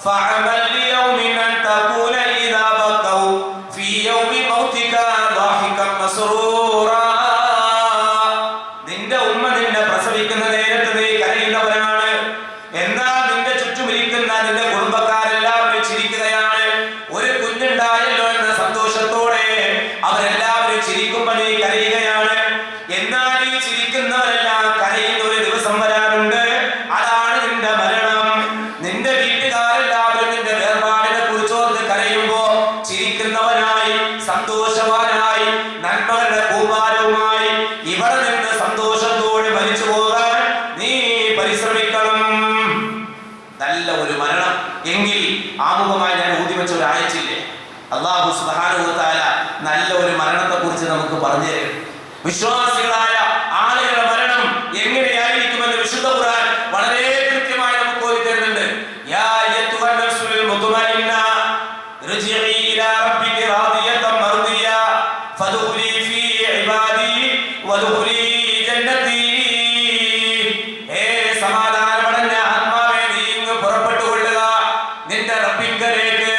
ഫഅമൽ ലിയൗമിൻ അൻ തകൂന ഇദാ ബഖൗ ഫീ യൗമി മൗതിക ളാഹികം മസ്റൂറ. നിന്റെ ഉമ്മ നിന്നെ പ്രസവിക്കുന്ന നേരത്ത് നീ കരയുന്നവനാണ്, എന്നാൽ നിന്റെ ചുറ്റുമിരിക്കുന്ന നിന്റെ കുടുംബക്കാരെല്ലാവരും ചിരിക്കുകയാണ്. ഒരു കുഞ്ഞുണ്ടായല്ലോ എന്ന സന്തോഷത്തോടെ അവരെല്ലാവരും ചിരിക്കുമ്പോൾ നീ കരയുകയാണ്. എന്നാൽ ഈ ചിരിക്കുന്നവരെല്ലാം കരയുന്ന ഒരു ദിവസം വരാറുണ്ട്, അതാണ് നിന്റെ മരണം. നിന്റെ വീട്ടുകാരെല്ലാവരും നിന്റെ വേർപാടിനെ കുറിച്ചോർത്ത് കരയുമ്പോ ചിരിക്കുന്നവനായി, സന്തോഷവാനായി, നന്മകളുടെ കൂമ്പാരവുമായി ഇവിടെ നിന്ന് സന്തോഷത്തോടെ മരിച്ചു പോകാൻ നീ പരിശ്രമിക്കണം. നല്ല ഒരു മരണം എങ്കിൽ ആമുഖമായി ഞാൻ ഊതി വെച്ച ഒരു ആയത്തില്ലേ, അല്ലാഹു സുബ്ഹാനഹു വ തആല നല്ല ഒരു മരണത്തെ കുറിച്ച് നമുക്ക് പറഞ്ഞു തരും. വിശ്വാസികളായ ആളുകളുടെ മരണം എങ്ങനെയായിരിക്കുമെന്ന് വിശുദ്ധ ഖുർആൻ വളരെ കൃത്യമായി നമുക്ക് ഓതി തരുന്നുണ്ട്. യാ അയ്യത്തുഹൻ നഫ്സുൽ മുത്മഇന്ന ഇർജിഇ ഇലാ റബ്ബികി റാദിയതൻ മർദിയ ഫദ്ഖുലി ഫീ ഇബാദി വദ്ഖുലി ജന്നതി. ഹേ സമാധാനമടഞ്ഞ ആത്മാവേ, നീ ഇങ്ങ് പുറപ്പെട്ടുകൊള്ളുക നിന്റെ റബ്ബിങ്കലേക്ക്,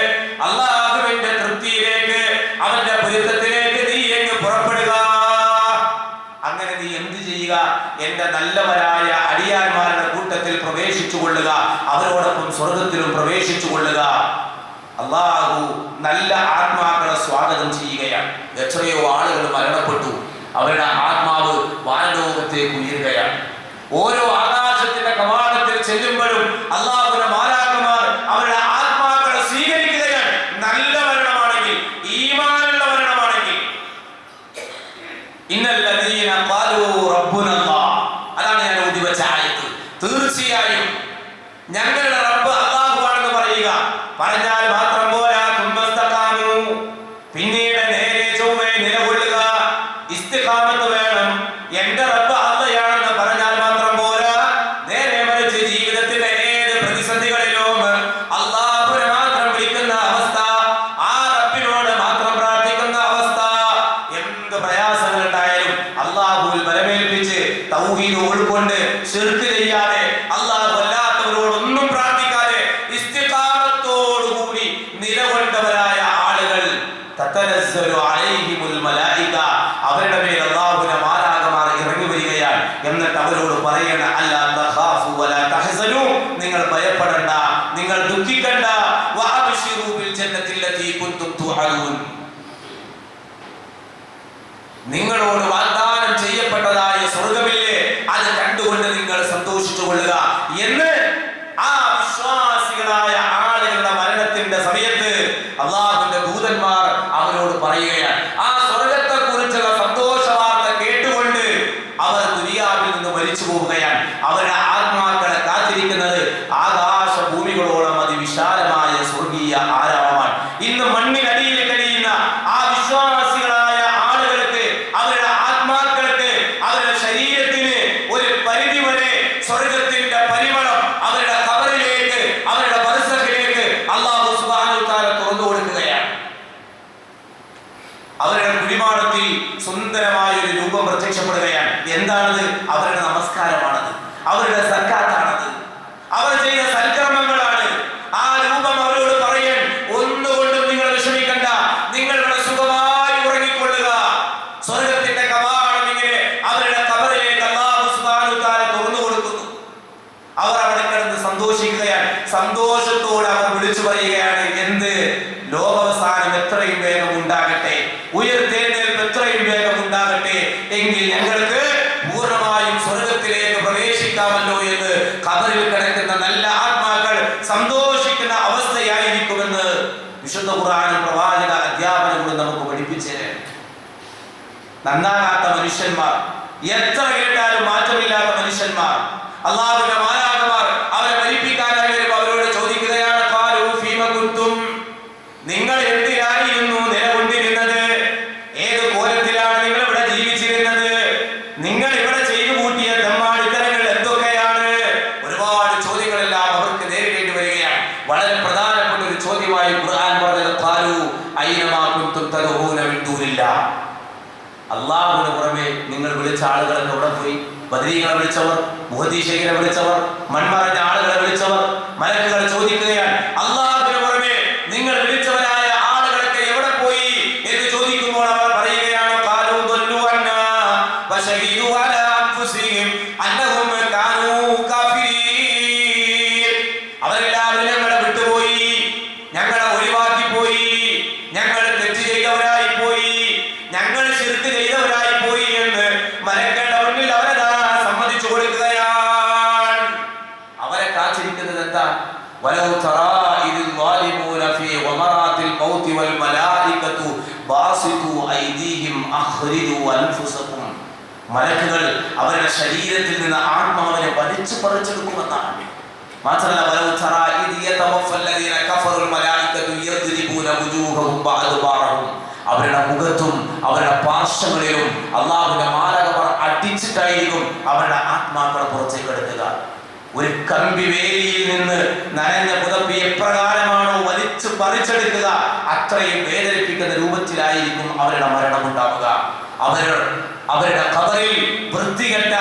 അല്ലാഹുവിന്റെ തൃപ്തിയിലേക്ക്, അവന്റെ പൊരുത്തത്തിലേക്ക് നീ അങ്ങ് പുറപ്പെടുക. അങ്ങനെ നീ എന്ത് ചെയ്യുക? എന്റെ നല്ലവരായ അടിയാന്മാരുടെ കൂട്ടത്തിൽ പ്രവേശിച്ചു കൊള്ളുക, അവരോടൊപ്പം സ്വർഗത്തിലും പ്രവേശിച്ചു കൊള്ളുക. അല്ലാഹു നല്ല ആത്മാക്കളെ സ്വാഗതം ചെയ്യുകയാണ്. എത്രയോ ആളുകൾ മരണപ്പെട്ടു, അവരുടെ ആത്മാവ് വാനലോകത്തേക്ക് ഉയരുകയാണ്. ഓരോ ആകാശത്തിന്റെ കവാടത്തിൽ ചെല്ലുമ്പോഴും അല്ലാഹുവിന്റെ മാലാഖമാർ അവരുടെ ആത്മാക്കളെ സ്വീകരിക്കുകയാണ്. നല്ല മരണമാണെങ്കിൽ, ഈമാനുള്ള മരണമാണെങ്കിൽ. ഇന്നല്ലദീന ഖാലൂ റബ്ബുനല്ലാഹ്, അതാണ് ഞാൻ ഓതി വെച്ച ആയത്ത്. തീർച്ചയായും ഞങ്ങളുടെ റബ്ബ് അല്ലാഹുവാണെന്ന് പറയുക. പറഞ്ഞാൽ മാത്രം പോരാ, തുമ്മസ്തഖാമു, പിന്നീട് നേരെ ചൊവ്വേ നിലകൊള്ളുക. ഇസ്തിഖാമത്ത് വേണം. എന്റെ റബ്ബ് അല്ലാഹയാണെന്ന് പറഞ്ഞാൽ മാത്രം പോരാ, നേരെ മറിച്ച് ജീവിതത്തിന്റെ ഏത് പ്രതിസന്ധികളിലും അല്ലാഹുവിനെ മാത്രം വിളിക്കുന്ന അവസ്ഥ, ആ റബ്ബിനോട് മാത്രം പ്രാർത്ഥിക്കുന്ന അവസ്ഥ. എന്ത് പ്രയാസങ്ങളുണ്ടായാലും അല്ലാഹുവിൽ ബലമേൽപ്പിച്ച് തൗഹീദ് ഉൾക്കൊണ്ട് ശിർക്ക് ചെയ്യാതെ, അല്ലാഹു അല്ലാത്തവരോടൊന്നും പ്രാർത്ഥിക്കാതെ ഇസ്തിഖാമത്തോടുകൂടി നിലകൊണ്ടവരായ ആളുകൾ തതനസ്സലു അലൈഹിമുൽ മലായിക, അവരുടെ മേൽ അല്ലാഹുവിന്റെ മാലാഖമാർ ഇറങ്ങി വരികയാണ്. എന്നിട്ട് അവരോട് പറയണ, അല്ലാ തഖാഫു വലാ തഹ്സനു, നിങ്ങൾ ഭയപ്പെടണ്ട, നിങ്ങൾ ദുഃഖിക്കണ്ട. വഅബ്ശിറൂ ബിൽ ജന്നത്തി ലത്തി കുൻതും തുഅദൂൻ, നിങ്ങളോട് വാഗ്ദാനം ചെയ്യപ്പെട്ടതായ സ്വർഗ്ഗമില്ലേ, അത് കണ്ടുകൊണ്ട് നിങ്ങൾ സന്തോഷിച്ചു കൊള്ളുക എന്ന് ആ വിശ്വാസികളായ ആളുകളുടെ മരണത്തിന്റെ സമയത്ത് അല്ലാഹുവിന്റെ ദൂതന്മാർ അവരോട് പറയുകയാണ്. ആ സ്വർഗ്ഗത്തെ കുറിച്ചുള്ള സന്തോഷ വാർത്ത കേട്ടുകൊണ്ട് അവർ ദുനിയാവിൽ നിന്ന് മരിച്ചു പോവുകയാണ്. അവരുടെ ആത്മാക്കളെ കാത്തിരിക്കുന്നത് ആകാശ ഭൂമികളോളം അതിവിശാലമായ സ്വർഗീയ ആരാമമാണ്. ഇന്ന് മണ്ണിനടിയിൽ കഴിയുന്ന ആ വിശ്വാസികളായ ആളുകൾക്ക്, അവരുടെ ആത്മാക്കൾക്ക്, അവരുടെ ശരീരത്തിന് ഒരു പരിധി വരെ സ്വർഗത്തിന്റെ പരിമളം അവരുടെ ഖബറിലേക്ക്, അവരുടെ ബർസഖിലേക്ക് അല്ലാഹു സുബ്ഹാനഹു വ തആല തുറന്നു കൊടുക്കുകയാണ്. അവരുടെ കുടിമാടത്തിൽ സുന്ദരമായ ഒരു രൂപം പ്രത്യക്ഷപ്പെടുകയാണ്. എന്താണത്? അവരുടെ നമസ്കാരമാണത്, അവരുടെ സക്കാത്താണത്, അവർ ചെയ്ത സൽക്കർമ്മങ്ങളാണ്. ആ രൂപം അവരോട് പറയാൻ, ഒന്നുകൊണ്ടും നിങ്ങൾ വിഷമിക്കണ്ട, നിങ്ങൾ ഇവിടെ സുഖമായി ഉറങ്ങിക്കൊള്ളുക. സ്വർഗത്തിന്റെ കവാടം ഇങ്ങനെ അവരുടെ ഖബറിലേക്ക് അല്ലാഹു സുബ്ഹാനഹു വ തആല തുറന്നു കൊടുക്കുന്നു. അവർ അവിടെ കിടന്ന് സന്തോഷിക്കുകയാണ്. സന്തോഷത്തോടെ അവർ വിളിച്ചു പറയുകയാണ്, എന്ത്? ലോകാവസാനം എത്രയും വേഗം ഉണ്ടാകട്ടെ, ഉയർത്തെഴുന്നേൽപ്പ് എത്രയും വേഗം ഉണ്ടാകട്ടെ, എങ്കിൽ ഞങ്ങൾക്ക് പൂർണ്ണമായും സ്വർഗത്തിലേക്ക് പ്രവേശിക്കാമല്ലോ എന്ന് ഖബറിൽ കിടക്കുന്ന നല്ല ആത്മാക്കൾ സന്തോഷിക്കുന്ന അവസ്ഥയായിരിക്കുമെന്ന് വിശുദ്ധ ഖുർആനും പ്രവാചക അധ്യാപനങ്ങളും നമുക്ക് പഠിപ്പിച്ചു. നന്നാകാത്ത മനുഷ്യന്മാർ, എത്ര കേട്ടാലും മാറ്റമില്ലാത്ത മനുഷ്യന്മാർ, അല്ലാഹുവിന്റെ മാലാഖമാർ അവരെ മരിപ്പിക്കാനായി വരുമ്പോൾ അവരോട് ചോദിക്കുകയാണ്, ഖാലൂ ഫീമ കുൻതും, നിങ്ങൾ എന്തിനായിരുന്നു നിലകൊണ്ടിരുന്നത്? ഏത് കോലത്തിലാണ് നിങ്ങൾ ഇവിടെ ജീവിച്ചിരുന്നത്? നിങ്ങൾ ഇവിടെ ചെയ്തു കൂട്ടിയ തെമ്മാടിത്തരങ്ങൾ എന്തൊക്കെയാണ്? ഒരുപാട് ചോദ്യങ്ങളെല്ലാം അവർക്ക് നേരിടേണ്ടി വരികയാണ്. വളരെ പ്രധാനപ്പെട്ട ഒരു ചോദ്യമായി ഖുർആൻ പറഞ്ഞത്, ഖാലൂ ഐനമാ കുൻതും തദ്ഊന മിൻ ദൂനില്ലാ, അള്ളാഹുവിന് പുറമെ നിങ്ങൾ വിളിച്ച ആളുകളൊക്കെ എവിടെ പോയി? ബദരീകളെ വിളിച്ചവർ, മുഹദ്ദീശീകളെ വിളിച്ചവർ, മൺമറഞ്ഞ ആളുകളെ വിളിച്ചവർ. മലക്കുകൾ ചോദിക്കുകയാണ്, അള്ളാഹുവിന് പുറമെ നിങ്ങൾ വിളിച്ചവരായ ആളുകളൊക്കെ എവിടെ പോയി എന്ന് ചോദിക്കുമ്പോൾ അവർ പറയുകയാണ്, ഖാലൂ ദല്ലൂ അന്നാ വശഹീദു അലാ അൻഫുസിഹിം അന്നഹും കാനൂ കാഫിരീൻ. അവരെല്ലാവരും ഞങ്ങളെ വിട്ടുപോയി, ഞങ്ങളെ ഒഴിവാക്കി പോയി, ഞങ്ങൾ തെറ്റ് ചെയ്തവരായി പോയി, ഞങ്ങൾ ശിർക്ക് ചെയ്തവരായി പോയി എന്ന് മലക്കുകളുടെ മുന്നിൽ അവരതാ സമ്മതിച്ചു കൊടുക്കുകയാണ്. അവരെ കാത്തിരിക്കുന്നത് എന്താ? വലൗ തറാ ഇദിൽ ളാലിമൂന ഫീ വമറാത്തിൽ മൗതി വൽ മലായികതു ബാസിതു ഐദീഹിം അഖ്രിജു അൻഫുസകും. മലക്കുകൾ അവരുടെ ശരീരത്തിൽ നിന്ന് ആത്മാവിനെ വലിച്ചു പറിച്ചെടുക്കുമെന്നാണ്. മാത്രമല്ല, വലൗ തറാ ഇദ് യതവഫല്ലദീന കഫറുൽ മലായികതു യദ്രിബൂന വുജൂഹഹും വഅദ്ബാറഹും. അവരുടെ മുഖത്തും അവരുടെ പാർശ്വങ്ങളിലും അള്ളാഹുവിന്റെ മാരകവർ അടിച്ചിട്ടായിരിക്കും അവരുടെ ആത്മാക്കളെ പുറത്തേക്ക് എടുക്കുക. ഒരു കമ്പി വേലിയിൽ നിന്ന് നനഞ്ഞ പുതപ്പ് എപ്രകാരമാണോ വലിച്ചു പറിച്ചെടുക്കുക, അത്രയും വേദനിപ്പിക്കുന്ന രൂപത്തിലായിരിക്കും അവരുടെ മരണമുണ്ടാവുക. അവരുടെ ഖബറിൽ വൃത്തികെട്ട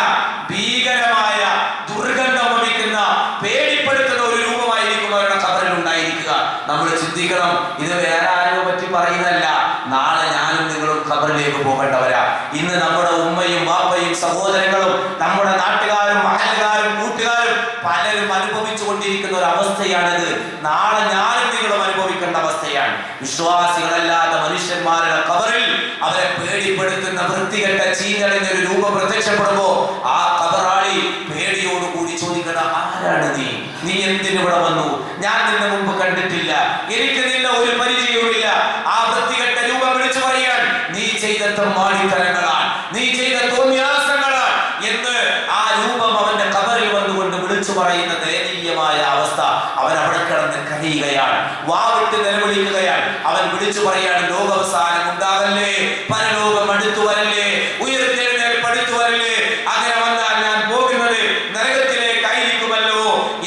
ഭീകരമായ ദുർഗന്ധം വമിക്കുന്ന പേടിപ്പെടുത്തുന്ന ഒരു രൂപമായിരിക്കും അവരുടെ ഖബറിൽ ഉണ്ടായിരിക്കുക. നമ്മൾ ചിന്തിക്കണം, ഇത് വേറെ ആരോ പറ്റി പറയുന്നതല്ല. നാളെ ഞാനും നിങ്ങളും ഖബറിലേക്ക് പോകേണ്ടവരാ. ഇന്ന് നമ്മുടെ ഉമ്മയും വാപ്പയും സഹോദരങ്ങളും നമ്മുടെ നാട്ടുകാരും മഹല്ലുകാരും കൂട്ടുകാരും പലരും അനുഭവിച്ചു കൊണ്ടിരിക്കുന്ന ഒരു അവസ്ഥയാണിത്. നാളെ ഞാനും നിങ്ങളും അനുഭവിക്കേണ്ട അവസ്ഥയാണ്. വിശ്വാസികളല്ലാത്ത മനുഷ്യന്മാരുടെ ഖബറിൽ അവരെ പേടിപ്പെടുത്തുന്ന വൃത്തികെട്ട ചീഞ്ഞളിഞ്ഞ ഒരു രൂപം പ്രത്യക്ഷപ്പെടുമ്പോ ആ ഖബറാളി പേടിയോടുകൂടി ചോദിക്കണം, ആരാണ് നീ? നീ എന്തിനിവിടെ വന്നു? ഞാൻ നിന്നെ മുമ്പ് കണ്ടിട്ടില്ല, എനിക്ക് നിന്നെ ഒരു പരിചയവുമില്ല. ആ വൃത്തികെട്ട രൂപം വിളിച്ചു പറയാൻ, നീ ചെയ്ത തെമ്മാടിത്തരങ്ങളാണ്, നീ ചെയ്ത തോന്നിയാസങ്ങളാണ് എന്ന് ആ രൂപം അവന്റെ ഖബറിൽ വന്നുകൊണ്ട് വിളിച്ചു പറയുന്ന ദയനീയമായ അവസ്ഥ. അവൻ അവിടെ കിടന്ന് കരയുകയാണ്, വാവിട്ട് നിലവിളിക്കുകയാണ്. അവൻ വിളിച്ചു പറയാണ്, ലോകാവസാനം ഉണ്ടാകല്ലേ, പരലോകം അടുത്തു വരല്ലേ, ഉയർത്തെഴുന്നേൽപ്പ് അടുത്തു വരല്ലേ, അങ്ങനെ വന്നാൽ ഞാൻ പോകുന്നത് നരകത്തിലേക്കായിരിക്കുമല്ലോ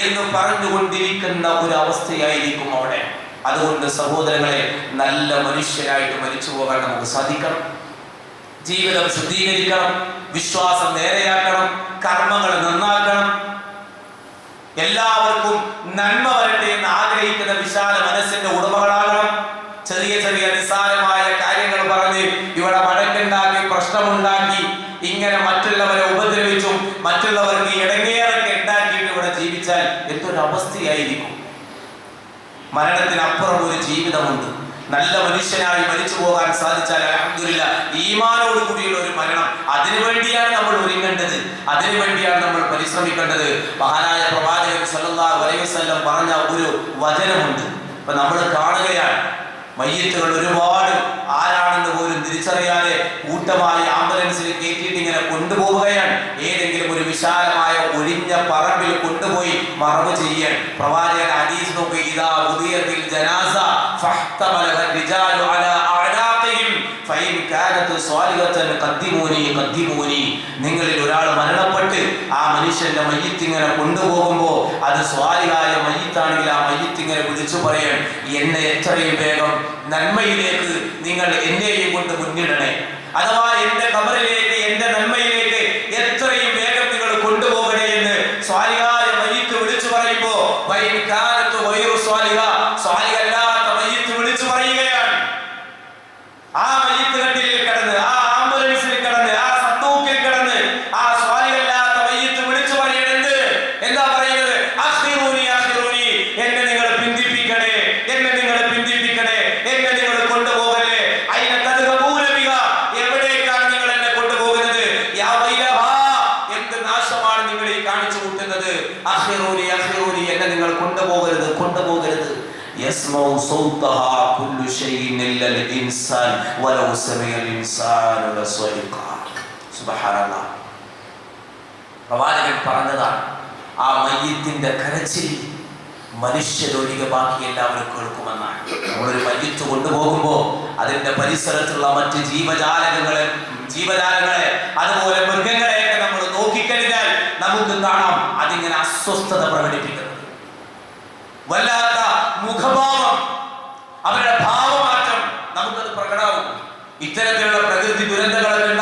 എന്ന് പറഞ്ഞുകൊണ്ടിരിക്കുന്ന ഒരു അവസ്ഥയായിരിക്കും അവിടെ. അതുകൊണ്ട് സഹോദരങ്ങളെ, നല്ല മനുഷ്യരായിട്ട് മരിച്ചു പോകാൻ നമുക്ക് സാധിക്കണം. ജീവിതം ശുദ്ധീകരിക്കണം, വിശ്വാസം നേരെയാക്കണം, കർമ്മങ്ങൾ നന്നാക്കണം. എല്ലാവർക്കും നന്മ വരട്ടെ എന്ന് ആഗ്രഹിക്കുന്ന വിശാല മനസ്സിന്റെ ഉടമകളാകണം. ചെറിയ ചെറിയ നിസ്സാരമായ കാര്യങ്ങൾ പറഞ്ഞ് ഇവിടെ വഴക്കുണ്ടാക്കി, പ്രശ്നമുണ്ടാക്കി, ഇങ്ങനെ മറ്റുള്ളവരെ ഉപദ്രവിച്ചും മറ്റുള്ളവർക്ക് ഇടങ്ങേറൊക്കെ ഉണ്ടാക്കിയിട്ട് ഇവിടെ ജീവിച്ചാൽ എന്തൊരു അവസ്ഥയായിരിക്കും. മരണത്തിനപ്പുറം ഒരു ജീവിതമുണ്ട്. നല്ല മനുഷ്യനായി മരിച്ചു പോകാൻ സാധിച്ചാൽ അൽഹംദുലില്ലാഹ്, ഈമാനോട് കൂടിയുള്ള ഒരു മരണം. അതിനുവേണ്ടിയാണ് നമ്മൾ ഒരുങ്ങേണ്ടത്, അതിനുവേണ്ടിയാണ് നമ്മൾ പരിശ്രമിക്കേണ്ടത്. മഹാനായ പ്രവാചകൻ സല്ലല്ലാഹു അലൈഹി വസല്ലം പറഞ്ഞ ഒരു വചനമുണ്ട്. ഇപ്പൊ നമ്മൾ കാണുകയാണ്, മയ്യിത്തുകൾ ഒരുപാട് ആരാണെന്ന് പോലും തിരിച്ചറിയാതെ കൂട്ടമായി ആംബുലൻസിൽ കയറ്റിയിട്ട് ഇങ്ങനെ കൊണ്ടുപോവുകയാണ്. ഏതെങ്കിലും ഒരു വിശാലമായ ഒഴിഞ്ഞ പറമ്പിൽ കൊണ്ടുപോയി മറവ് ചെയ്യാൻ. പ്രവാചകൻ ഹദീസ് നോക്കി, ഇദാ ഉദിയത്തിൽ ജനാസ ഫഹ്തമലഹ റിജാലു അലാ അഅനാഖിഹിം ഫഇൻ കാനത് സ്വാലിഹതൻ ഖദ്ദിമൂനി ഖദ്ദിമൂനി. നിങ്ങളിൽ ഒരാൾ മരണപ്പെട്ട് ആ മനുഷ്യന്റെ മയ്യിത്ത് ഇങ്ങനെ കൊണ്ടുപോകുമ്പോൾ അത് സ്വാലിഹായ മയ്യിത്താണെങ്കിൽ ആ മയ്യിത്ത് ഇങ്ങനെ വിളിച്ചു പറയാൻ, എന്നെ എത്രയും വേഗം നന്മയിലേക്ക് നിങ്ങൾ എന്നെയും കൊണ്ട് മുന്നിടണേ. അഥവാ എന്റെ ഖബറിലേക്ക്, എന്റെ നന്മയിലേക്ക് എത്രയും വേഗം നിങ്ങൾ കൊണ്ടുപോകണേ എന്ന് സ്വാലിഹായ മയ്യിത്ത് വിളിച്ചു പറയുമ്പോ വഇൻ കാനത് ഗൈറു സ്വാലിഹ, സ്വാലിഹല്ലാത്ത മയ്യിത്ത് വിളിച്ചു പറയുകയാണ്. ആ മയ്യിത്ത് കട്ടിലിൽ കിടന്ന്, ആ ആംബുലൻസിൽ കിടന്ന്, ആ സന്തൂക്കിൽ കിടന്ന് ആ സ്വാലിഹല്ലാത്ത മയ്യിത്ത് വിളിച്ചു പറയണത് എന്താ പറയുന്നത്? അഖിറൂനി അഖിറൂനി, എന്നെ നിങ്ങൾ പിന്തിപ്പിക്കണേ, എന്നെ നിങ്ങൾ പിന്തിപ്പിക്കണേ, എന്നെ നിങ്ങൾ കൊണ്ടുപോകല്ലേ. അയിന തദ്ഹബൂന ബിഹ, എവിടേക്കാണ് നിങ്ങൾ എന്നെ കൊണ്ടുപോകുന്നത്? യാ വൈലഹാ, എന്ത് നാശമാണ് നിങ്ങൾ ഈ കാണിച്ചു കൂട്ടുന്നത്? അഖിറൂനി അഖിറൂനി, എന്നെ നിങ്ങൾ കൊണ്ടുപോകരുത്, കൊണ്ടുപോകരുത്. യസ്മഉ സൗതഹാ കുല്ലു ശൈഇൻ ഇല്ലൽ ഇൻസാൻ വലൗ സമയൽ ഇൻസാനു ലസ്വയിഖ. സുബ്ഹാനല്ലാഹ്. പ്രവാചകൻ പറഞ്ഞതാണ്, ആ മയ്യിത്തിന്റെ കരച്ചിൽ മനുഷ്യരൊഴികെ ബാക്കി എല്ലാവരും കേൾക്കുമെന്നാണ്. നമ്മളൊരു മയ്യിത്ത് കൊണ്ടുപോകുമ്പോൾ അതിന്റെ പരിസരത്തുള്ള മറ്റ് ജീവജാലങ്ങളെ അതുപോലെ മൃഗങ്ങളെയൊക്കെ നമ്മൾ നോക്കിക്കഴിഞ്ഞാൽ നമുക്ക് കാണാം അതിങ്ങനെ അസ്വസ്ഥത പ്രകടിപ്പിക്കുന്നത്. വല്ലാത്ത മുഖഭാവം, അവരുടെ ഭാവമാറ്റം നമുക്കത് പ്രകടമാകും. ഇത്തരത്തിലുള്ള പ്രകൃതി ദുരന്തങ്ങളൊക്കെ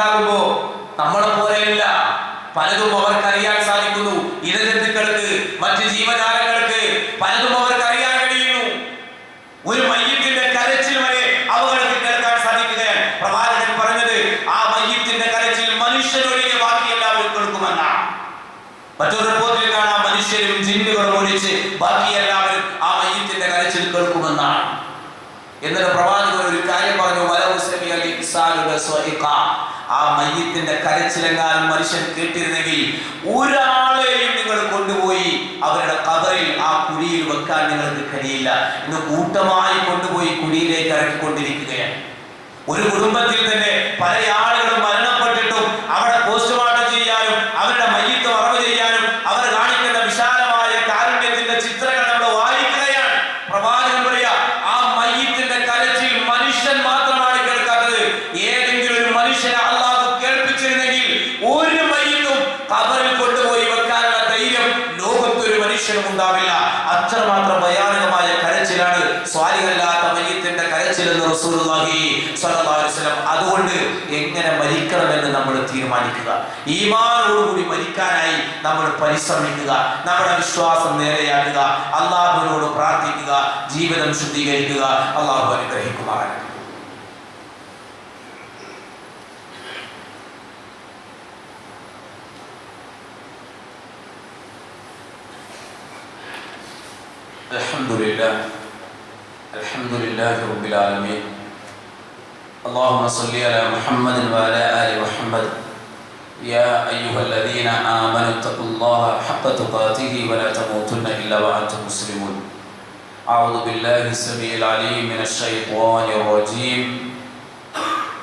പലതും അവർക്ക് അറിയാൻ സാധിക്കുന്നു. ഇഴജന്തുക്കൾക്ക്, മറ്റ് ജീവജാലങ്ങൾക്ക് പലതും അവർക്ക് അറിയാൻ കഴിയുന്നു. ഒരു മയ്യിത്തിന്റെ കരച്ചിൽ വരെ അവർക്ക് കേൾക്കാൻ സാധിക്കുകയാണ്. പ്രവാചകൻ പറഞ്ഞത് ആ മയ്യിത്തിന്റെ കരച്ചിൽ മനുഷ്യരൊഴികെ ബാക്കി എല്ലാവരും കേൾക്കുമെന്നാണ്. മറ്റൊരു റിപ്പോർട്ടിൽ കാണാം മനുഷ്യരും ജിന്നുകളും ഒഴിച്ച് ബാക്കി എല്ലാവരും ആ മയ്യിത്തിന്റെ കരച്ചിൽ കേൾക്കുമെന്നാണ്. എന്നിട്ട് പ്രവാചകൻ ഒരു കാര്യം പറഞ്ഞു, ആ മയ്യിത്തിന്റെ കരച്ചിലെങ്ങാനും മനുഷ്യൻ കേട്ടിരുന്നെങ്കിൽ ഒരാളെയും നിങ്ങൾ കൊണ്ടുപോയി അവരുടെ ഖബറിൽ ആ കുഴിയിൽ വെക്കാൻ നിങ്ങൾക്ക് കഴിയില്ല. ഇന്ന് കൂട്ടമായി കൊണ്ടുപോയി കുഴിയിലേക്ക് ഇറക്കിക്കൊണ്ടിരിക്കുകയാണ്. ഒരു കുടുംബത്തിൽ തന്നെ പല ആളുകളും മരണപ്പെട്ടിട്ടും അവിടെ പോസ്റ്റ്മോർട്ടം ചെയ്യാനും അവരുടെ മയ്യിത്ത് മറവ് ചെയ്യാനും അവർ കാണിക്കുന്ന വിശാലമായ കാരുണ്യത്തിന്റെ ചിത്രങ്ങൾ നമ്മൾ വായിക്കുകയാണ്. പ്രവാചകൻ പറയാ ആ മയ്യിത്തിന്റെ കരച്ചിൽ മനുഷ്യൻ മാത്രമാണ് കേൾക്കാത്തത്. ഏതെങ്കിലും ഒരു മനുഷ്യനെ അല്ലാഹു കേൾപ്പിച്ചിരുന്നെങ്കിൽ ഒരു മയ്യിത്തും ഖബറിൽ കൊണ്ടുപോയി വെക്കാനുള്ള ധൈര്യം ലോകത്തൊരു മനുഷ്യനും ഉണ്ടാവില്ല. അത്രമാത്രം ഭയാനകമായ കരച്ചിലാണ് സ്വാലിഹല്ലാത്ത മയ്യിത്തിന്റെ കരച്ചിൽ എന്ന് റസൂലുള്ളാഹി സ്വല്ലല്ലാഹു അലൈഹി വസല്ലം. അതുകൊണ്ട് എങ്ങനെ മരിക്കണമെന്ന് നമ്മൾ തീരുമാനിക്കുക. ഈമാനോടുകൂടി മരിക്കാനായി നമ്മൾ പരിശ്രമിക്കുക. നമ്മുടെ വിശ്വാസം നേരെയാക്കുക. അല്ലാഹുവിനോട് പ്രാർത്ഥിക്കുക. ജീവിതം ശുദ്ധീകരിക്കുക. അല്ലാഹു അനുഗ്രഹിക്കുമാറാകട്ടെ. അൽഹംദുലില്ലാഹി റബ്ബിൽ ആലമീൻ. اللهم صل على محمد وعلى آل محمد يا أيها الذين آمنوا اتقوا الله حق تقاته ولا تموتن إلا وأنتم مسلمون. أعوذ بالله السميع العليم من الشيطان الرجيم.